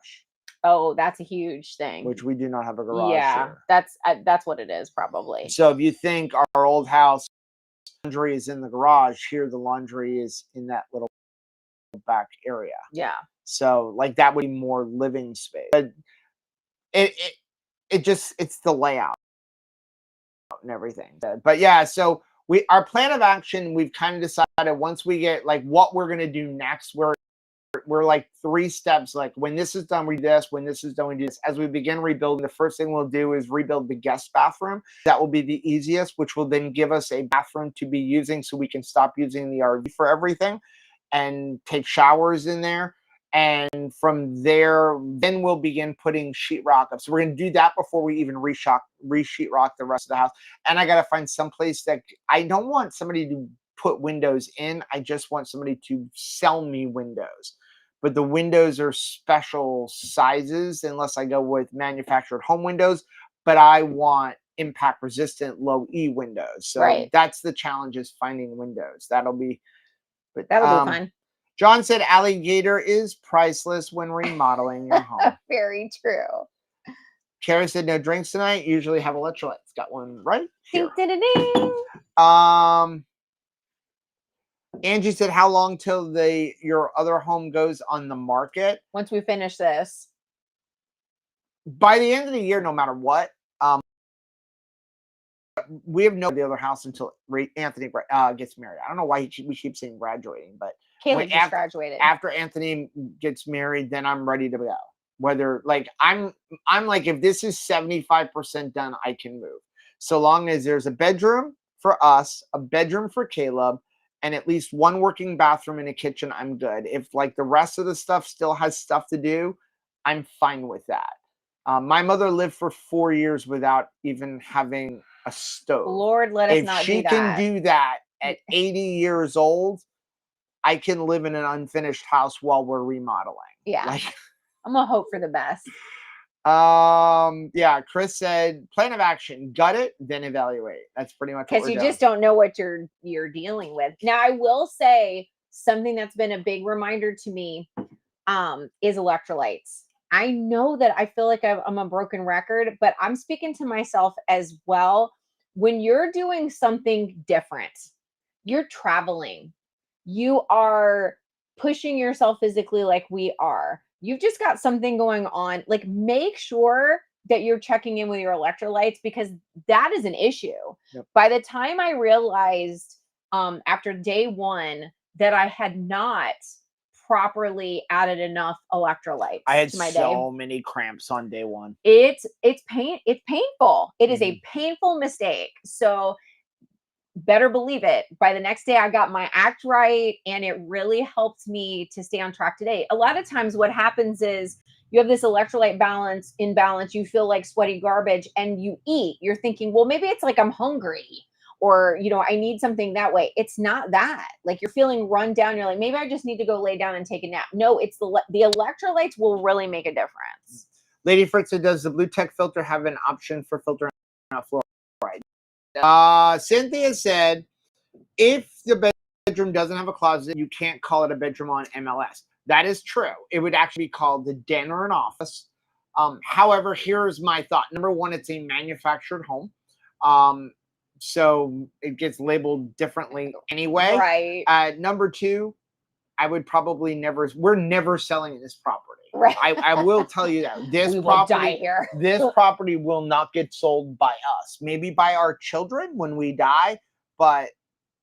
Oh, that's a huge thing. Which we do not have a garage. Yeah, here. That's what it is probably. So if you think our old house, laundry is in the garage, here the laundry is in that little back area. Yeah. So like that would be more living space. But it's the layout and everything. But yeah, so our plan of action, we've kind of decided once we get like what we're gonna do next, we're like 3 steps. Like when this is done, we do this. When this is done, we do this. As we begin rebuilding, the first thing we'll do is rebuild the guest bathroom. That will be the easiest, which will then give us a bathroom to be using so we can stop using the RV for everything and take showers in there. And from there, then we'll begin putting sheetrock up. So we're going to do that before we even re-sheetrock the rest of the house. And I got to find some place that I don't want somebody to put windows in. I just want somebody to sell me windows. But the windows are special sizes unless I go with manufactured home windows. But I want impact resistant low E windows. So that's the challenge, is finding windows. That'll be fun. John said alligator is priceless when remodeling your home. Very true. Kara said no drinks tonight. Usually have electrolytes. Got one right here. Ding, ding, ding. Angie said, how long till your other home goes on the market? Once we finish this. By the end of the year, no matter what. We have the other house until Anthony gets married. I don't know why we keep saying graduating, but Caleb just graduated. After Anthony gets married, then I'm ready to go. Whether like I'm like, if this is 75% done, I can move. So long as there's a bedroom for us, a bedroom for Caleb, and at least one working bathroom and a kitchen, I'm good. If like the rest of the stuff still has stuff to do, I'm fine with that. My mother lived for 4 years without even having a stove. Lord, let us not do that. If she can do that at 80 years old, I can live in an unfinished house while we're remodeling. Yeah. Like, I'm gonna hope for the best. Yeah, Chris said plan of action, gut it, then evaluate. That's pretty much because you just don't know what you're dealing with. Now, I will say something that's been a big reminder to me is electrolytes. I know that I feel like I'm a broken record, but I'm speaking to myself as well. When you're doing something different, you're traveling, you are pushing yourself physically like we are. You've just got something going on. Like, make sure that you're checking in with your electrolytes, because that is an issue. Yep. By the time I realized after day 1 that I had not properly added enough electrolytes I had to my so many cramps on day 1. It's painful. It is a painful mistake. So better believe it, by the next day I got my act right, and it really helped me to stay on track today. A lot of times what happens is you have this electrolyte imbalance, you feel like sweaty garbage, and you eat. You're thinking, well, maybe it's like I'm hungry, or, I need something that way. It's not that. Like, you're feeling run down. You're like, maybe I just need to go lay down and take a nap. No, it's the electrolytes will really make a difference. Lady Fritz said, does the Blue Tech filter have an option for filtering out fluoride? Cynthia said, if the bedroom doesn't have a closet, you can't call it a bedroom on MLS. That is true. It would actually be called the den or an office. However, here's my thought. Number 1, it's a manufactured home. So it gets labeled differently anyway. Right. Number 2, I would probably we're never selling this property. Right. I will tell you that. This property will not get sold by us. Maybe by our children when we die, but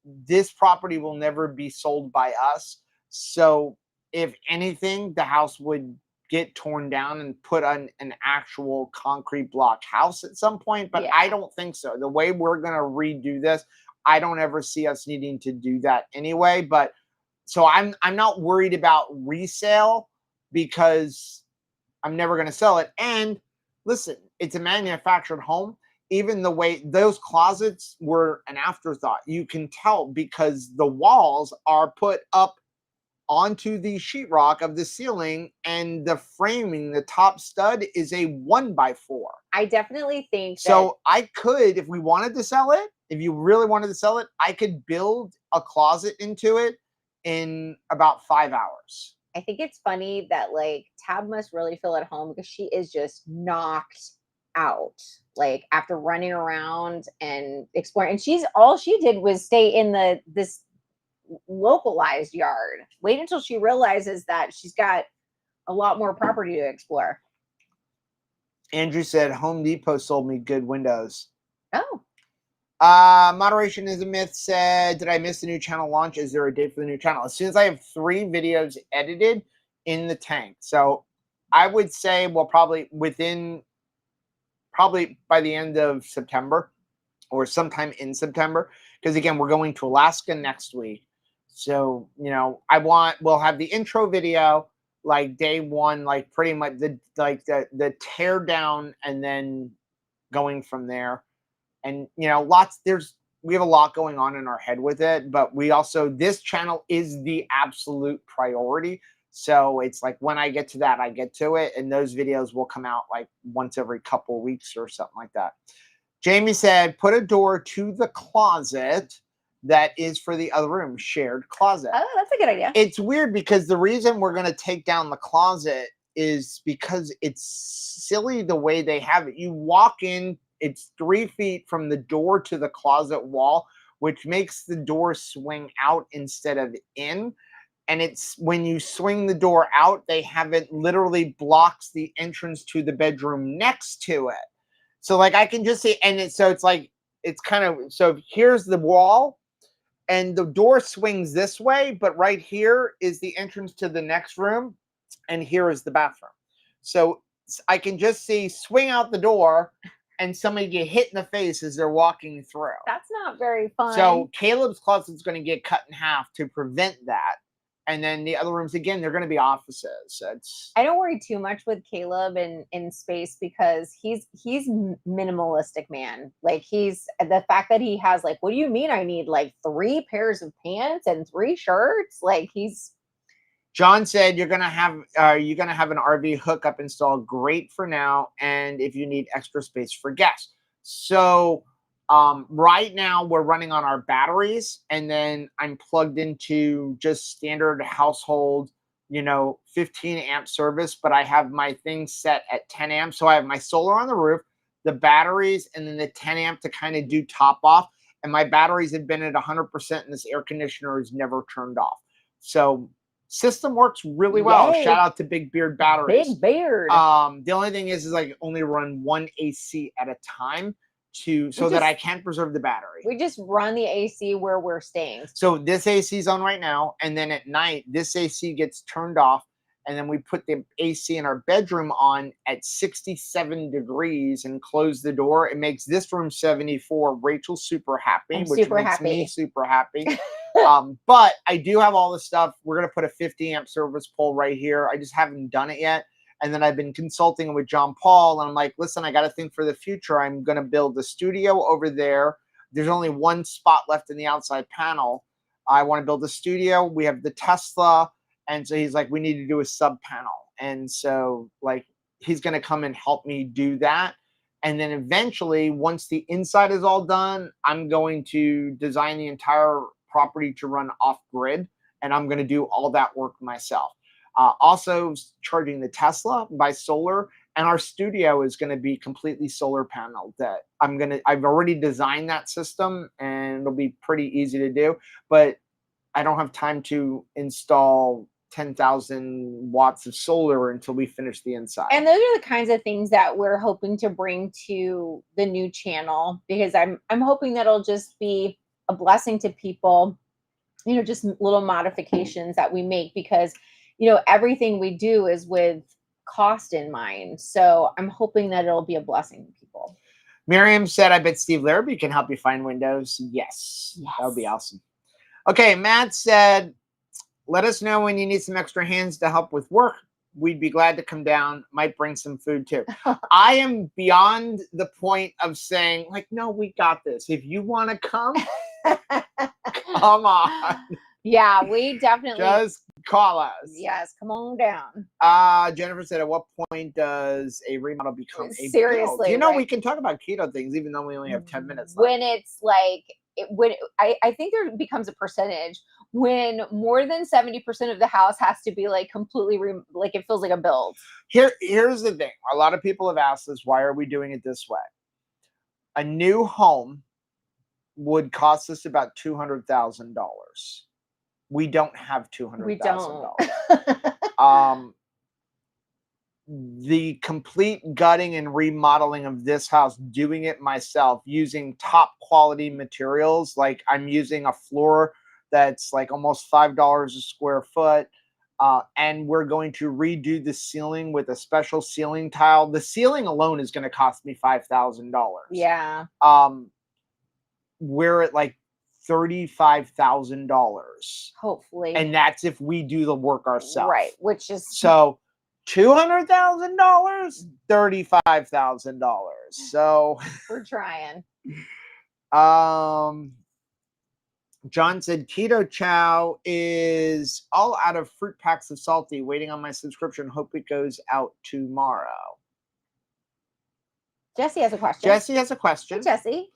this property will never be sold by us. So if anything, the house would get torn down and put on an actual concrete block house at some point, but I don't think so. The way we're going to redo this, I don't ever see us needing to do that anyway. But so I'm not worried about resale, because I'm never going to sell it. And listen, it's a manufactured home. Even the way those closets were an afterthought, you can tell because the walls are put up onto the sheetrock of the ceiling, and the framing, the top stud is a 1x4. I definitely think so. I could, if we wanted to sell it, if you really wanted to sell it, I could build a closet into it in about 5 hours. I think it's funny that like Tab must really feel at home, because she is just knocked out, like after running around and exploring. And all she did was stay in this localized yard. Wait until she realizes that she's got a lot more property to explore. Andrew said Home Depot sold me good windows. Oh. Moderation is a myth said, did I miss the new channel launch? Is there a date for the new channel? As soon as I have 3 videos edited in the tank. So I would say, well, probably by the end of September or sometime in September. Because again, we're going to Alaska next week. So, we'll have the intro video like day 1, like pretty much the tear down and then going from there. And we have a lot going on in our head with it, but this channel is the absolute priority. So it's like when I get to that, I get to it, and those videos will come out like once every couple of weeks or something like that. Jamie said, put a door to the closet that is for the other room, shared closet. Oh, that's a good idea. It's weird because the reason we're going to take down the closet is because it's silly the way they have it. You walk in, it's 3 feet from the door to the closet wall, which makes the door swing out instead of in. And it's when you swing the door out, they have it literally blocks the entrance to the bedroom next to it. So like I can just see, and it's here's the wall and the door swings this way, but right here is the entrance to the next room. And here is the bathroom. So I can just see swing out the door and somebody get hit in the face as they're walking through. That's not very fun. So Caleb's closet is going to get cut in half to prevent that. And then the other rooms, again, they're going to be offices. I don't worry too much with Caleb in space because he's minimalistic, man. Like the fact that he has like, what do you mean I need like 3 pairs of pants and 3 shirts? Like John said you're gonna have an RV hookup installed. Great for now, and if you need extra space for guests. So right now we're running on our batteries, and then I'm plugged into just standard household, 15 amp service. But I have my thing set at 10 amps, so I have my solar on the roof, the batteries, and then the 10 amp to kind of do top off. And my batteries have been at 100%, and this air conditioner is never turned off. So system works really well. Yay. Shout out to Big Beard Batteries. Big Beard. The only thing is like only run 1 AC at a time that I can preserve the battery. We just run the AC where we're staying. So this AC is on right now, and then at night this AC gets turned off, and then we put the AC in our bedroom on at 67 degrees and close the door. It makes this room 74. Rachel's super happy, which makes me super happy. But I do have all this stuff. We're going to put a 50 amp service pole right here. I just haven't done it yet. And then I've been consulting with John Paul, and I'm like, listen, I got to think for the future. I'm going to build a studio over there. There's only 1 spot left in the outside panel. I want to build a studio. We have the Tesla. And so he's like, we need to do a sub panel. And so like, he's going to come and help me do that. And then eventually, once the inside is all done, I'm going to design the entire property to run off grid. And I'm going to do all that work myself. Also charging the Tesla by solar. And our studio is going to be completely solar paneled. That I've already designed that system, and it'll be pretty easy to do, but I don't have time to install 10,000 watts of solar until we finish the inside. And those are the kinds of things that we're hoping to bring to the new channel, because I'm hoping that it'll just be a blessing to people, just little modifications that we make, because everything we do is with cost in mind. So I'm hoping that it'll be a blessing to people. Miriam said, I bet Steve Larrabee can help you find windows. Yes. That would be awesome. Okay, Matt said, let us know when you need some extra hands to help with work. We'd be glad to come down. Might bring some food too. I am beyond the point of saying, like, no, we got this. If you want to come, come on. Yeah, we definitely. Just call us. Yes, come on down. Jennifer said, at what point does a remodel become a seriously? build? We can talk about keto things, even though we only have 10 minutes left. When it's like, I think there becomes a percentage when more than 70% of the house has to be like completely like it feels like a build. Here's the thing. A lot of people have asked us, why are we doing it this way? A new home would cost us about $200,000. We don't have $200,000. We don't. the complete gutting and remodeling of this house, doing it myself, using top quality materials. Like I'm using a floor that's like almost $5 a square foot. And we're going to redo the ceiling with a special ceiling tile. The ceiling alone is going to cost me $5,000. Yeah. We're at like $35,000. Hopefully. And that's if we do the work ourselves. Right. Which is so $200,000, $35,000. So we're trying. John said keto chow is all out of fruit packs of salty. Waiting on my subscription. Hope it goes out tomorrow. Jesse has a question. Jesse has a question. Hey, Jesse.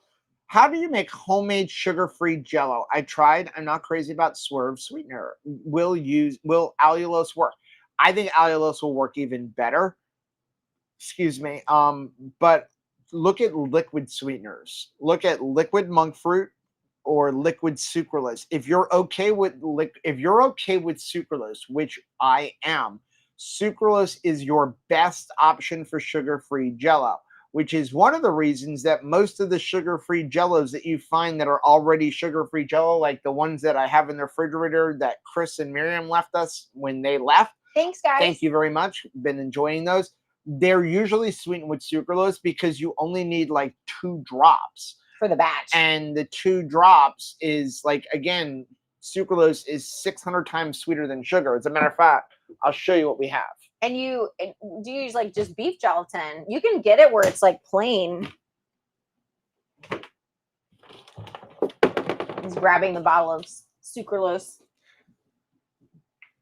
How do you make homemade sugar-free Jello? I tried. I'm not crazy about Swerve sweetener. Will allulose work? I think allulose will work even better. Excuse me. But look at liquid sweeteners. Look at liquid monk fruit or liquid sucralose. If you're okay with sucralose, which I am, sucralose is your best option for sugar-free Jello, which is one of the reasons that most of the sugar-free Jellos that you find that are already sugar-free Jello, like the ones that I have in the refrigerator that Chris and Miriam left us when they left. Thanks, guys. Thank you very much. Been enjoying those. They're usually sweetened with sucralose because you only need like 2 drops. For the batch. And the 2 drops is like, again, sucralose is 600 times sweeter than sugar. As a matter of fact, I'll show you what we have. And do you use like just beef gelatin? You can get it where it's like plain. He's grabbing the bottle of sucralose.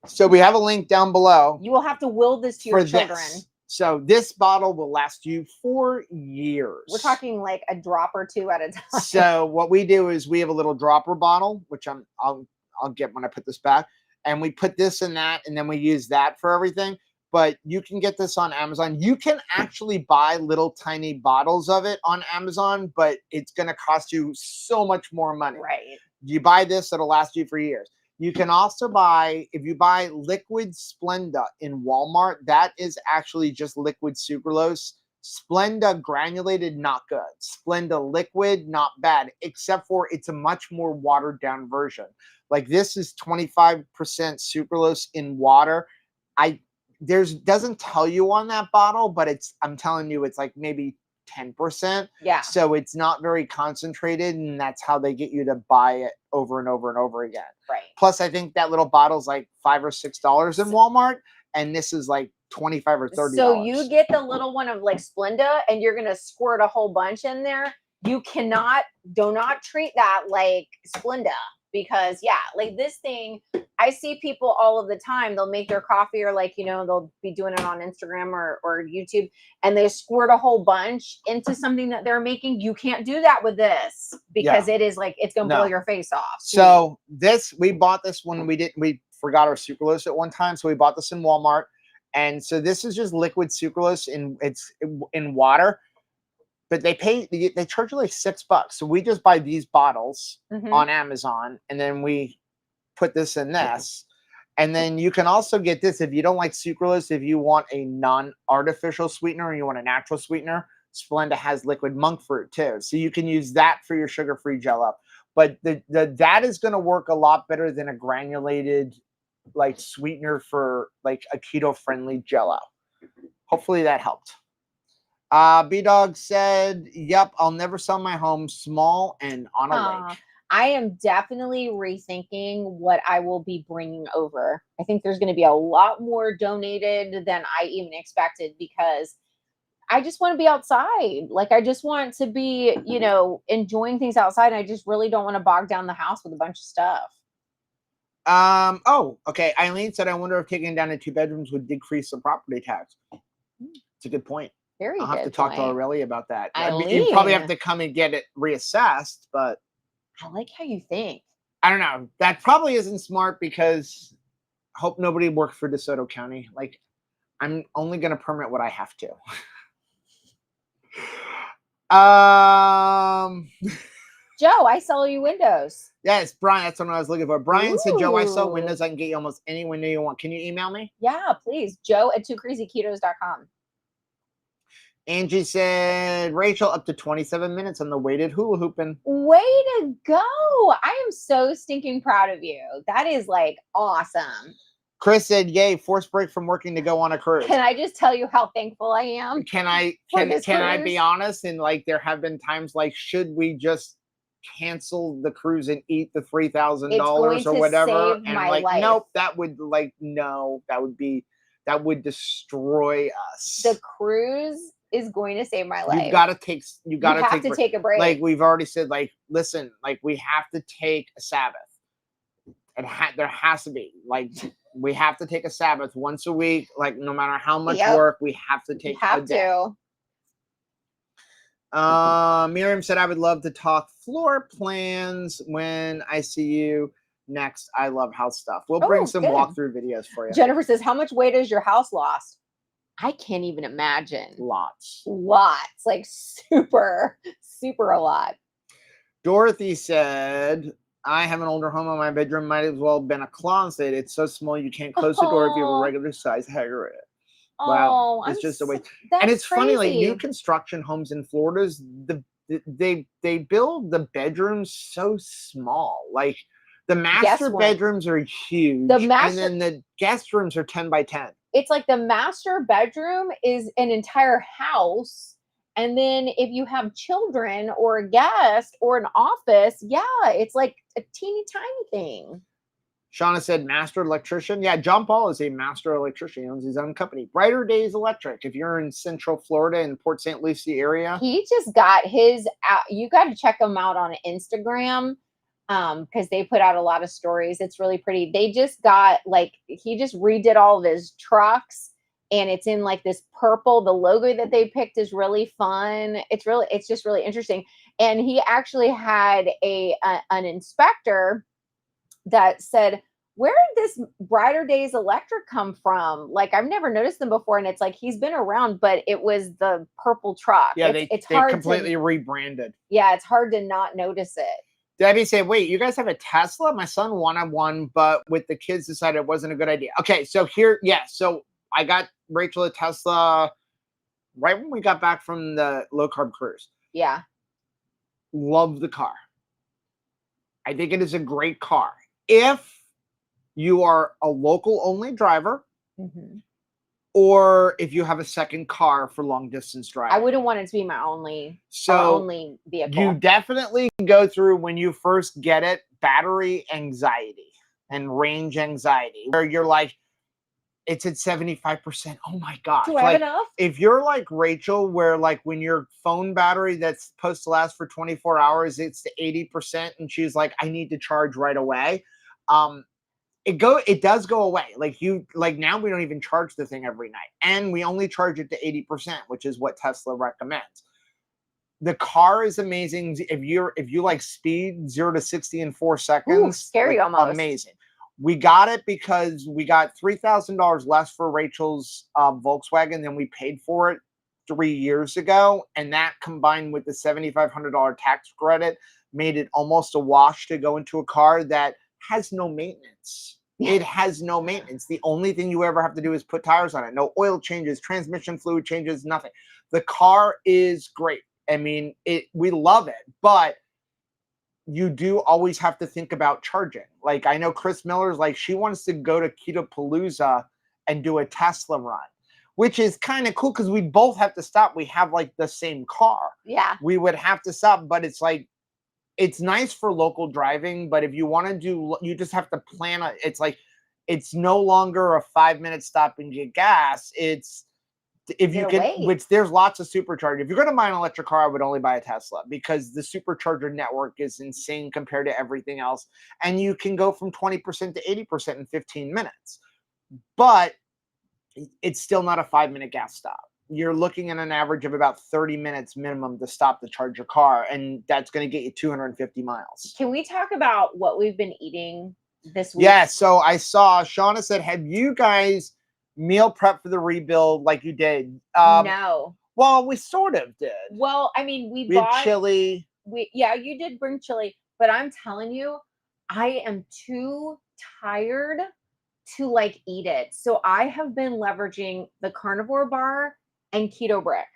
So we have a link down below. You will have to will this to your children. So this bottle will last you 4 years. We're talking like a drop or 2 at a time. So what we do is we have a little dropper bottle, which I'll get when I put this back, and we put this in that, and then we use that for everything. But you can get this on Amazon. You can actually buy little tiny bottles of it on Amazon, but it's going to cost you so much more money. Right. You buy this, it'll last you for years. You can also buy, if you buy liquid Splenda in Walmart, that is actually just liquid sucralose. Splenda granulated, not good. Splenda liquid, not bad, except for it's a much more watered down version. Like this is 25% sucralose in water. Doesn't tell you on that bottle, but I'm telling you, it's like maybe 10%. Yeah. So it's not very concentrated, and that's how they get you to buy it over and over and over again. Right. Plus, I think that little bottle's like $5 or $6 in Walmart, and this is like $25 or $30. So you get the little one of like Splenda, and you're gonna squirt a whole bunch in there. You do not treat that like Splenda, because like this thing, I see people all of the time, they'll make their coffee, or like, they'll be doing it on Instagram or YouTube, and they squirt a whole bunch into something that they're making. You can't do that with this, because it is like, it's going to blow your face off. So we bought this when we forgot our sucralose at one time. So we bought this in Walmart. And so this is just liquid sucralose it's in water, but they charge you like $6. So we just buy these bottles on Amazon, and then we put this in this. And then you can also get this if you don't like sucralose. If you want a non-artificial sweetener and you want a natural sweetener, Splenda has liquid monk fruit too. So you can use that for your sugar-free Jello. But that is going to work a lot better than a granulated like sweetener for like a keto-friendly Jello. Hopefully that helped. B-Dog said, yep, I'll never sell my home, small and on a lake. I am definitely rethinking what I will be bringing over. I think there's going to be a lot more donated than I even expected, because I just want to be outside. Like, I just want to be, enjoying things outside. And I just really don't want to bog down the house with a bunch of stuff. Oh, okay. Eileen said, I wonder if taking down to 2 bedrooms would decrease the property tax. It's a good point. I'll have to talk to Aurelia about that. Eileen. You probably have to come and get it reassessed, but I like how you think. I don't know. That probably isn't smart, because hope nobody works for DeSoto County. Like, I'm only going to permit what I have to. Joe, I sell you windows. Yes, Brian, that's what I was looking for. Brian said, Joe, I sell Ooh. windows. I can get you almost any window you want. Can you email me? Yeah, please. Joe at twocrazyketos.com. Angie said, Rachel, up to 27 minutes on the weighted hula hooping. Way to go. I am so stinking proud of you. That is like awesome. Chris said, yay, forced break from working to go on a cruise. Can I just tell you how thankful I am? Can I be honest? And like, there have been times like, should we just cancel the cruise and eat the $3,000 or whatever? Save and my like, life. nope, that would destroy us. The cruise is going to save my life. You have to take a break. Like we've already said, like, listen, like we have to take a Sabbath. And there has to be, like, we have to take a Sabbath once a week. Like, no matter how much work, we have to take a day. Miriam said, I would love to talk floor plans when I see you next. I love house stuff. We'll bring some walkthrough videos for you. Jennifer says, how much weight has your house lost? I can't even imagine. Lots. Like super, super a lot. Dorothy said, I have an older home in my bedroom. Might as well have been a closet. It's so small you can't close the door if you have a regular size hanger. Wow, it's just a way. And it's crazy. Funny, like new construction homes in Florida, they build the bedrooms so small. Like the master bedrooms are huge, and then the guest rooms are 10 by 10. It's like the master bedroom is an entire house. And then if you have children or a guest or an office, it's like a teeny tiny thing. Shauna said master electrician. Yeah, John Paul is a master electrician. He owns his own company. Brighter Days Electric. If you're in Central Florida in Port St. Lucie area. He just got his you got to check him out on Instagram because they put out a lot of stories. It's really pretty. They just got he just redid all of his trucks. And it's in like this purple. The logo that they picked is really fun. It's just really interesting. And he actually had an inspector that said, where did this Brighter Days Electric come from? Like, I've never noticed them before. And it's like, he's been around, but it was the purple truck. Yeah, they completely rebranded. Yeah, it's hard to not notice it. Debbie said, wait, you guys have a Tesla? My son wanted one, but with the kids decided it wasn't a good idea. Okay, so so I got Rachel a Tesla right when we got back from the low carb cruise. Yeah. Love the car. I think it is a great car. If you are a local only driver, or if you have a second car for long distance driving. I wouldn't want it to be my only vehicle. You definitely go through when you first get it, battery anxiety and range anxiety, where you're like, it's at 75%. Oh my gosh. Do I have enough? If you're like Rachel, where like when your phone battery that's supposed to last for 24 hours, it's to 80%. And she's like, I need to charge right away. It does go away. Like now we don't even charge the thing every night. And we only charge it to 80%, which is what Tesla recommends. The car is amazing. If you like speed 0 to 60 in 4 seconds, scary almost. Amazing. We got it because we got $3,000 less for Rachel's Volkswagen than we paid for it 3 years ago. And that combined with the $7,500 tax credit made it almost a wash to go into a car that has no maintenance. It has no maintenance. The only thing you ever have to do is put tires on it. No oil changes, transmission fluid changes, nothing. The car is great. I mean, we love it, but you do always have to think about charging. Like I know Chris Miller's like, she wants to go to Keto Palooza and do a Tesla run, which is kind of cool because we both have to stop. We have like the same car. Yeah. We would have to stop, but it's like, it's nice for local driving, but if you want to do, you just have to plan it. It's like, it's no longer a 5-minute stop and get gas. It's, if you can, which there's lots of superchargers. If you're going to buy an electric car, I would only buy a Tesla because the supercharger network is insane compared to everything else. And you can go from 20% to 80% in 15 minutes, but it's still not a 5-minute gas stop. You're looking at an average of about 30 minutes minimum to stop to charge your car. And that's going to get you 250 miles. Can we talk about what we've been eating this week? Yeah. So I saw Shauna said, have you guys meal prep for the rebuild like you did? No. Well, we sort of did. Well, I mean, we had chili. you did bring chili, but I'm telling you, I am too tired to like eat it. So I have been leveraging the carnivore bar and keto brick.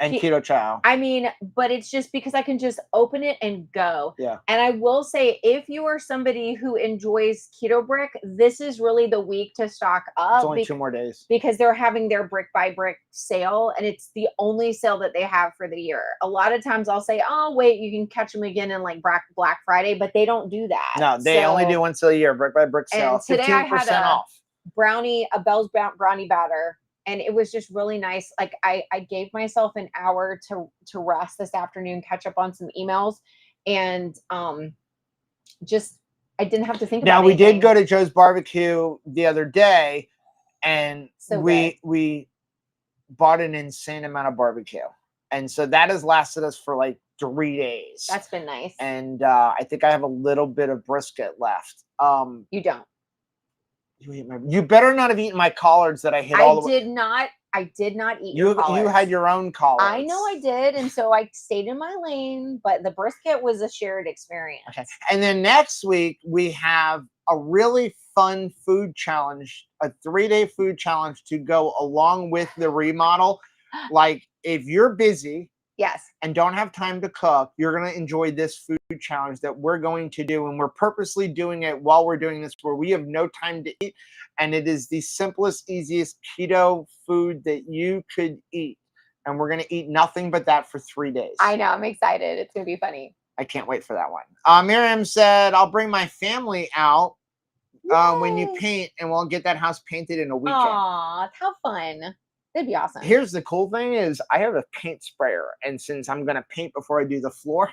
And keto chow. I mean, but it's just because I can just open it and go. Yeah. And I will say, if you are somebody who enjoys keto brick, this is really the week to stock up. It's only 2 more days. Because they're having their brick by brick sale, and it's the only sale that they have for the year. A lot of times I'll say, oh, wait, you can catch them again in like Black Friday, but they don't do that. No, they only do once a year, brick by brick sale. And today I had off. a Bell's brownie batter. And it was just really nice. Like I gave myself an hour to rest this afternoon, catch up on some emails, and just I didn't have to think about it. Now we did go to Joe's Barbecue the other day, and we bought an insane amount of barbecue, and so that has lasted us for like 3 days. That's been nice. And I think I have a little bit of brisket left. You don't. You better not have eaten my collards that I hit all the way. I did not eat your collards. You had your own collards. I know I did, and so I stayed in my lane, but the brisket was a shared experience. Okay. And then next week, we have a really fun food challenge, a 3-day food challenge to go along with the remodel. Like, if you're busy and don't have time to cook, you're going to enjoy this food challenge that we're going to do. And we're purposely doing it while we're doing this, where we have no time to eat. And it is the simplest, easiest keto food that you could eat. And we're going to eat nothing but that for 3 days. I know. I'm excited. It's going to be funny. I can't wait for that one. Miriam said, I'll bring my family out when you paint, and we'll get that house painted in a weekend. Aw, how fun. That'd be awesome. Here's the cool thing is I have a paint sprayer. And since I'm going to paint before I do the floor,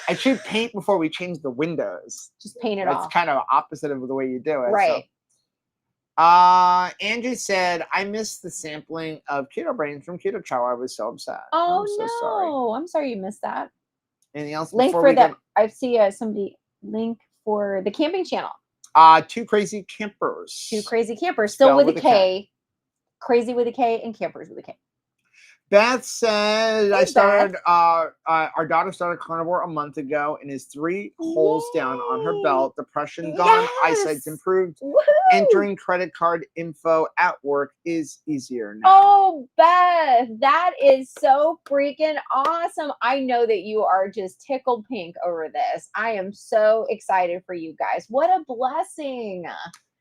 I should paint before we change the windows. Just paint it off. It's kind of opposite of the way you do it. Right. So. Angie said, I missed the sampling of Keto Brains from Keto Chow. I was so upset. Oh, I'm so no. sorry. I'm sorry you missed that. Anything else? Link for that. I see somebody link for the camping channel. 2 Crazy Campers. 2 Crazy Campers. Still with a K. Crazy with a K and Campers with a K. Beth said, I started, our daughter started carnivore a month ago and is 3 holes down on her belt. Depression gone, eyesight's improved. Woohoo! Entering credit card info at work is easier now. Oh, Beth, that is so freaking awesome. I know that you are just tickled pink over this. I am so excited for you guys. What a blessing.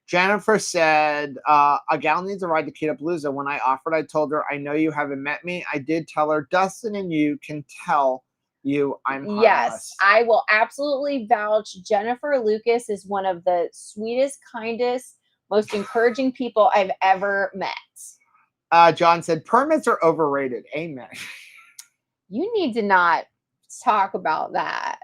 Jennifer said, a gal needs a ride to Ketopalooza. When I offered, I told her, I know you haven't met me. I did tell her, Dustin and you can tell you I'm harmless. Yes, I will absolutely vouch. Jennifer Lucas is one of the sweetest, kindest, most encouraging people I've ever met. John said, permits are overrated. Amen. You need to not talk about that.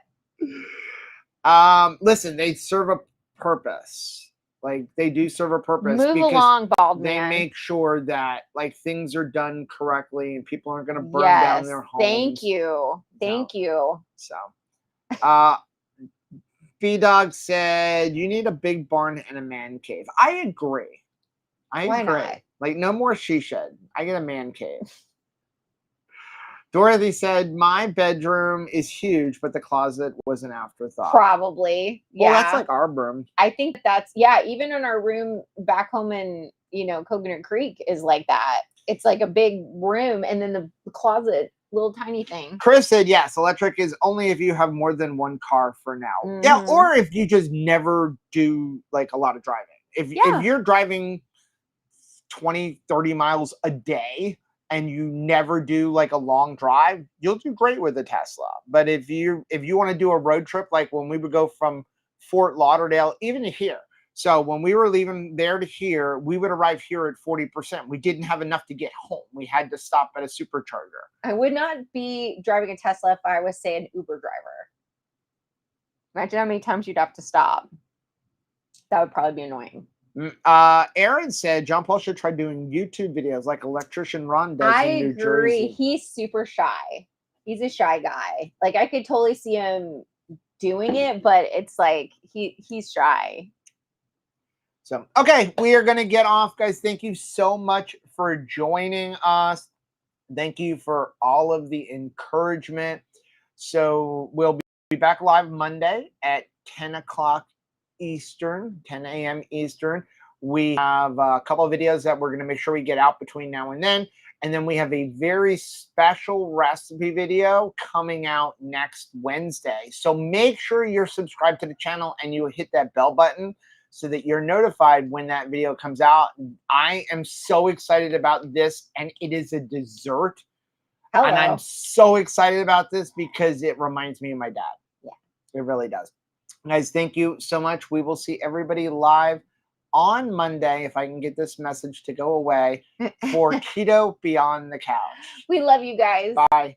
Listen, they serve a purpose. Like, they do serve a purpose. Move along, bald man. They make sure that, like, things are done correctly and people aren't going to burn down their homes. Thank you. Thank you. So, B-Dog said, you need a big barn and a man cave. I agree. Why not? Like, no more she shed. I get a man cave. Dorothy said, my bedroom is huge, but the closet was an afterthought. Probably. Yeah. Well, that's like our room. I think that's, yeah, even in our room back home in, Coconut Creek is like that. It's like a big room and then the closet, little tiny thing. Chris said, yes, electric is only if you have more than one car for now. Mm-hmm. Yeah, or if you just never do like a lot of driving. If you're driving 20, 30 miles a day, and you never do like a long drive, you'll do great with a Tesla. But if you want to do a road trip, like when we would go from Fort Lauderdale, even to here. So when we were leaving there to here, we would arrive here at 40%. We didn't have enough to get home. We had to stop at a supercharger. I would not be driving a Tesla if I was, say, an Uber driver. Imagine how many times you'd have to stop. That would probably be annoying. Aaron said John Paul should try doing YouTube videos like Electrician Ron does in New Jersey. I agree. He's super shy. He's a shy guy. Like, I could totally see him doing it, but it's like he's shy. So, okay, we are going to get off, guys. Thank you so much for joining us. Thank you for all of the encouragement. So we'll be back live Monday at 10 o'clock Eastern, 10 a.m. Eastern. We have a couple of videos that we're going to make sure we get out between now and then. And then we have a very special recipe video coming out next Wednesday. So make sure you're subscribed to the channel and you hit that bell button so that you're notified when that video comes out. I am so excited about this, and it is a dessert. Hello. And I'm so excited about this because it reminds me of my dad. Yeah. It really does. Guys, thank you so much. We will see everybody live on Monday, if I can get this message to go away, for Keto Beyond the Couch. We love you guys. Bye.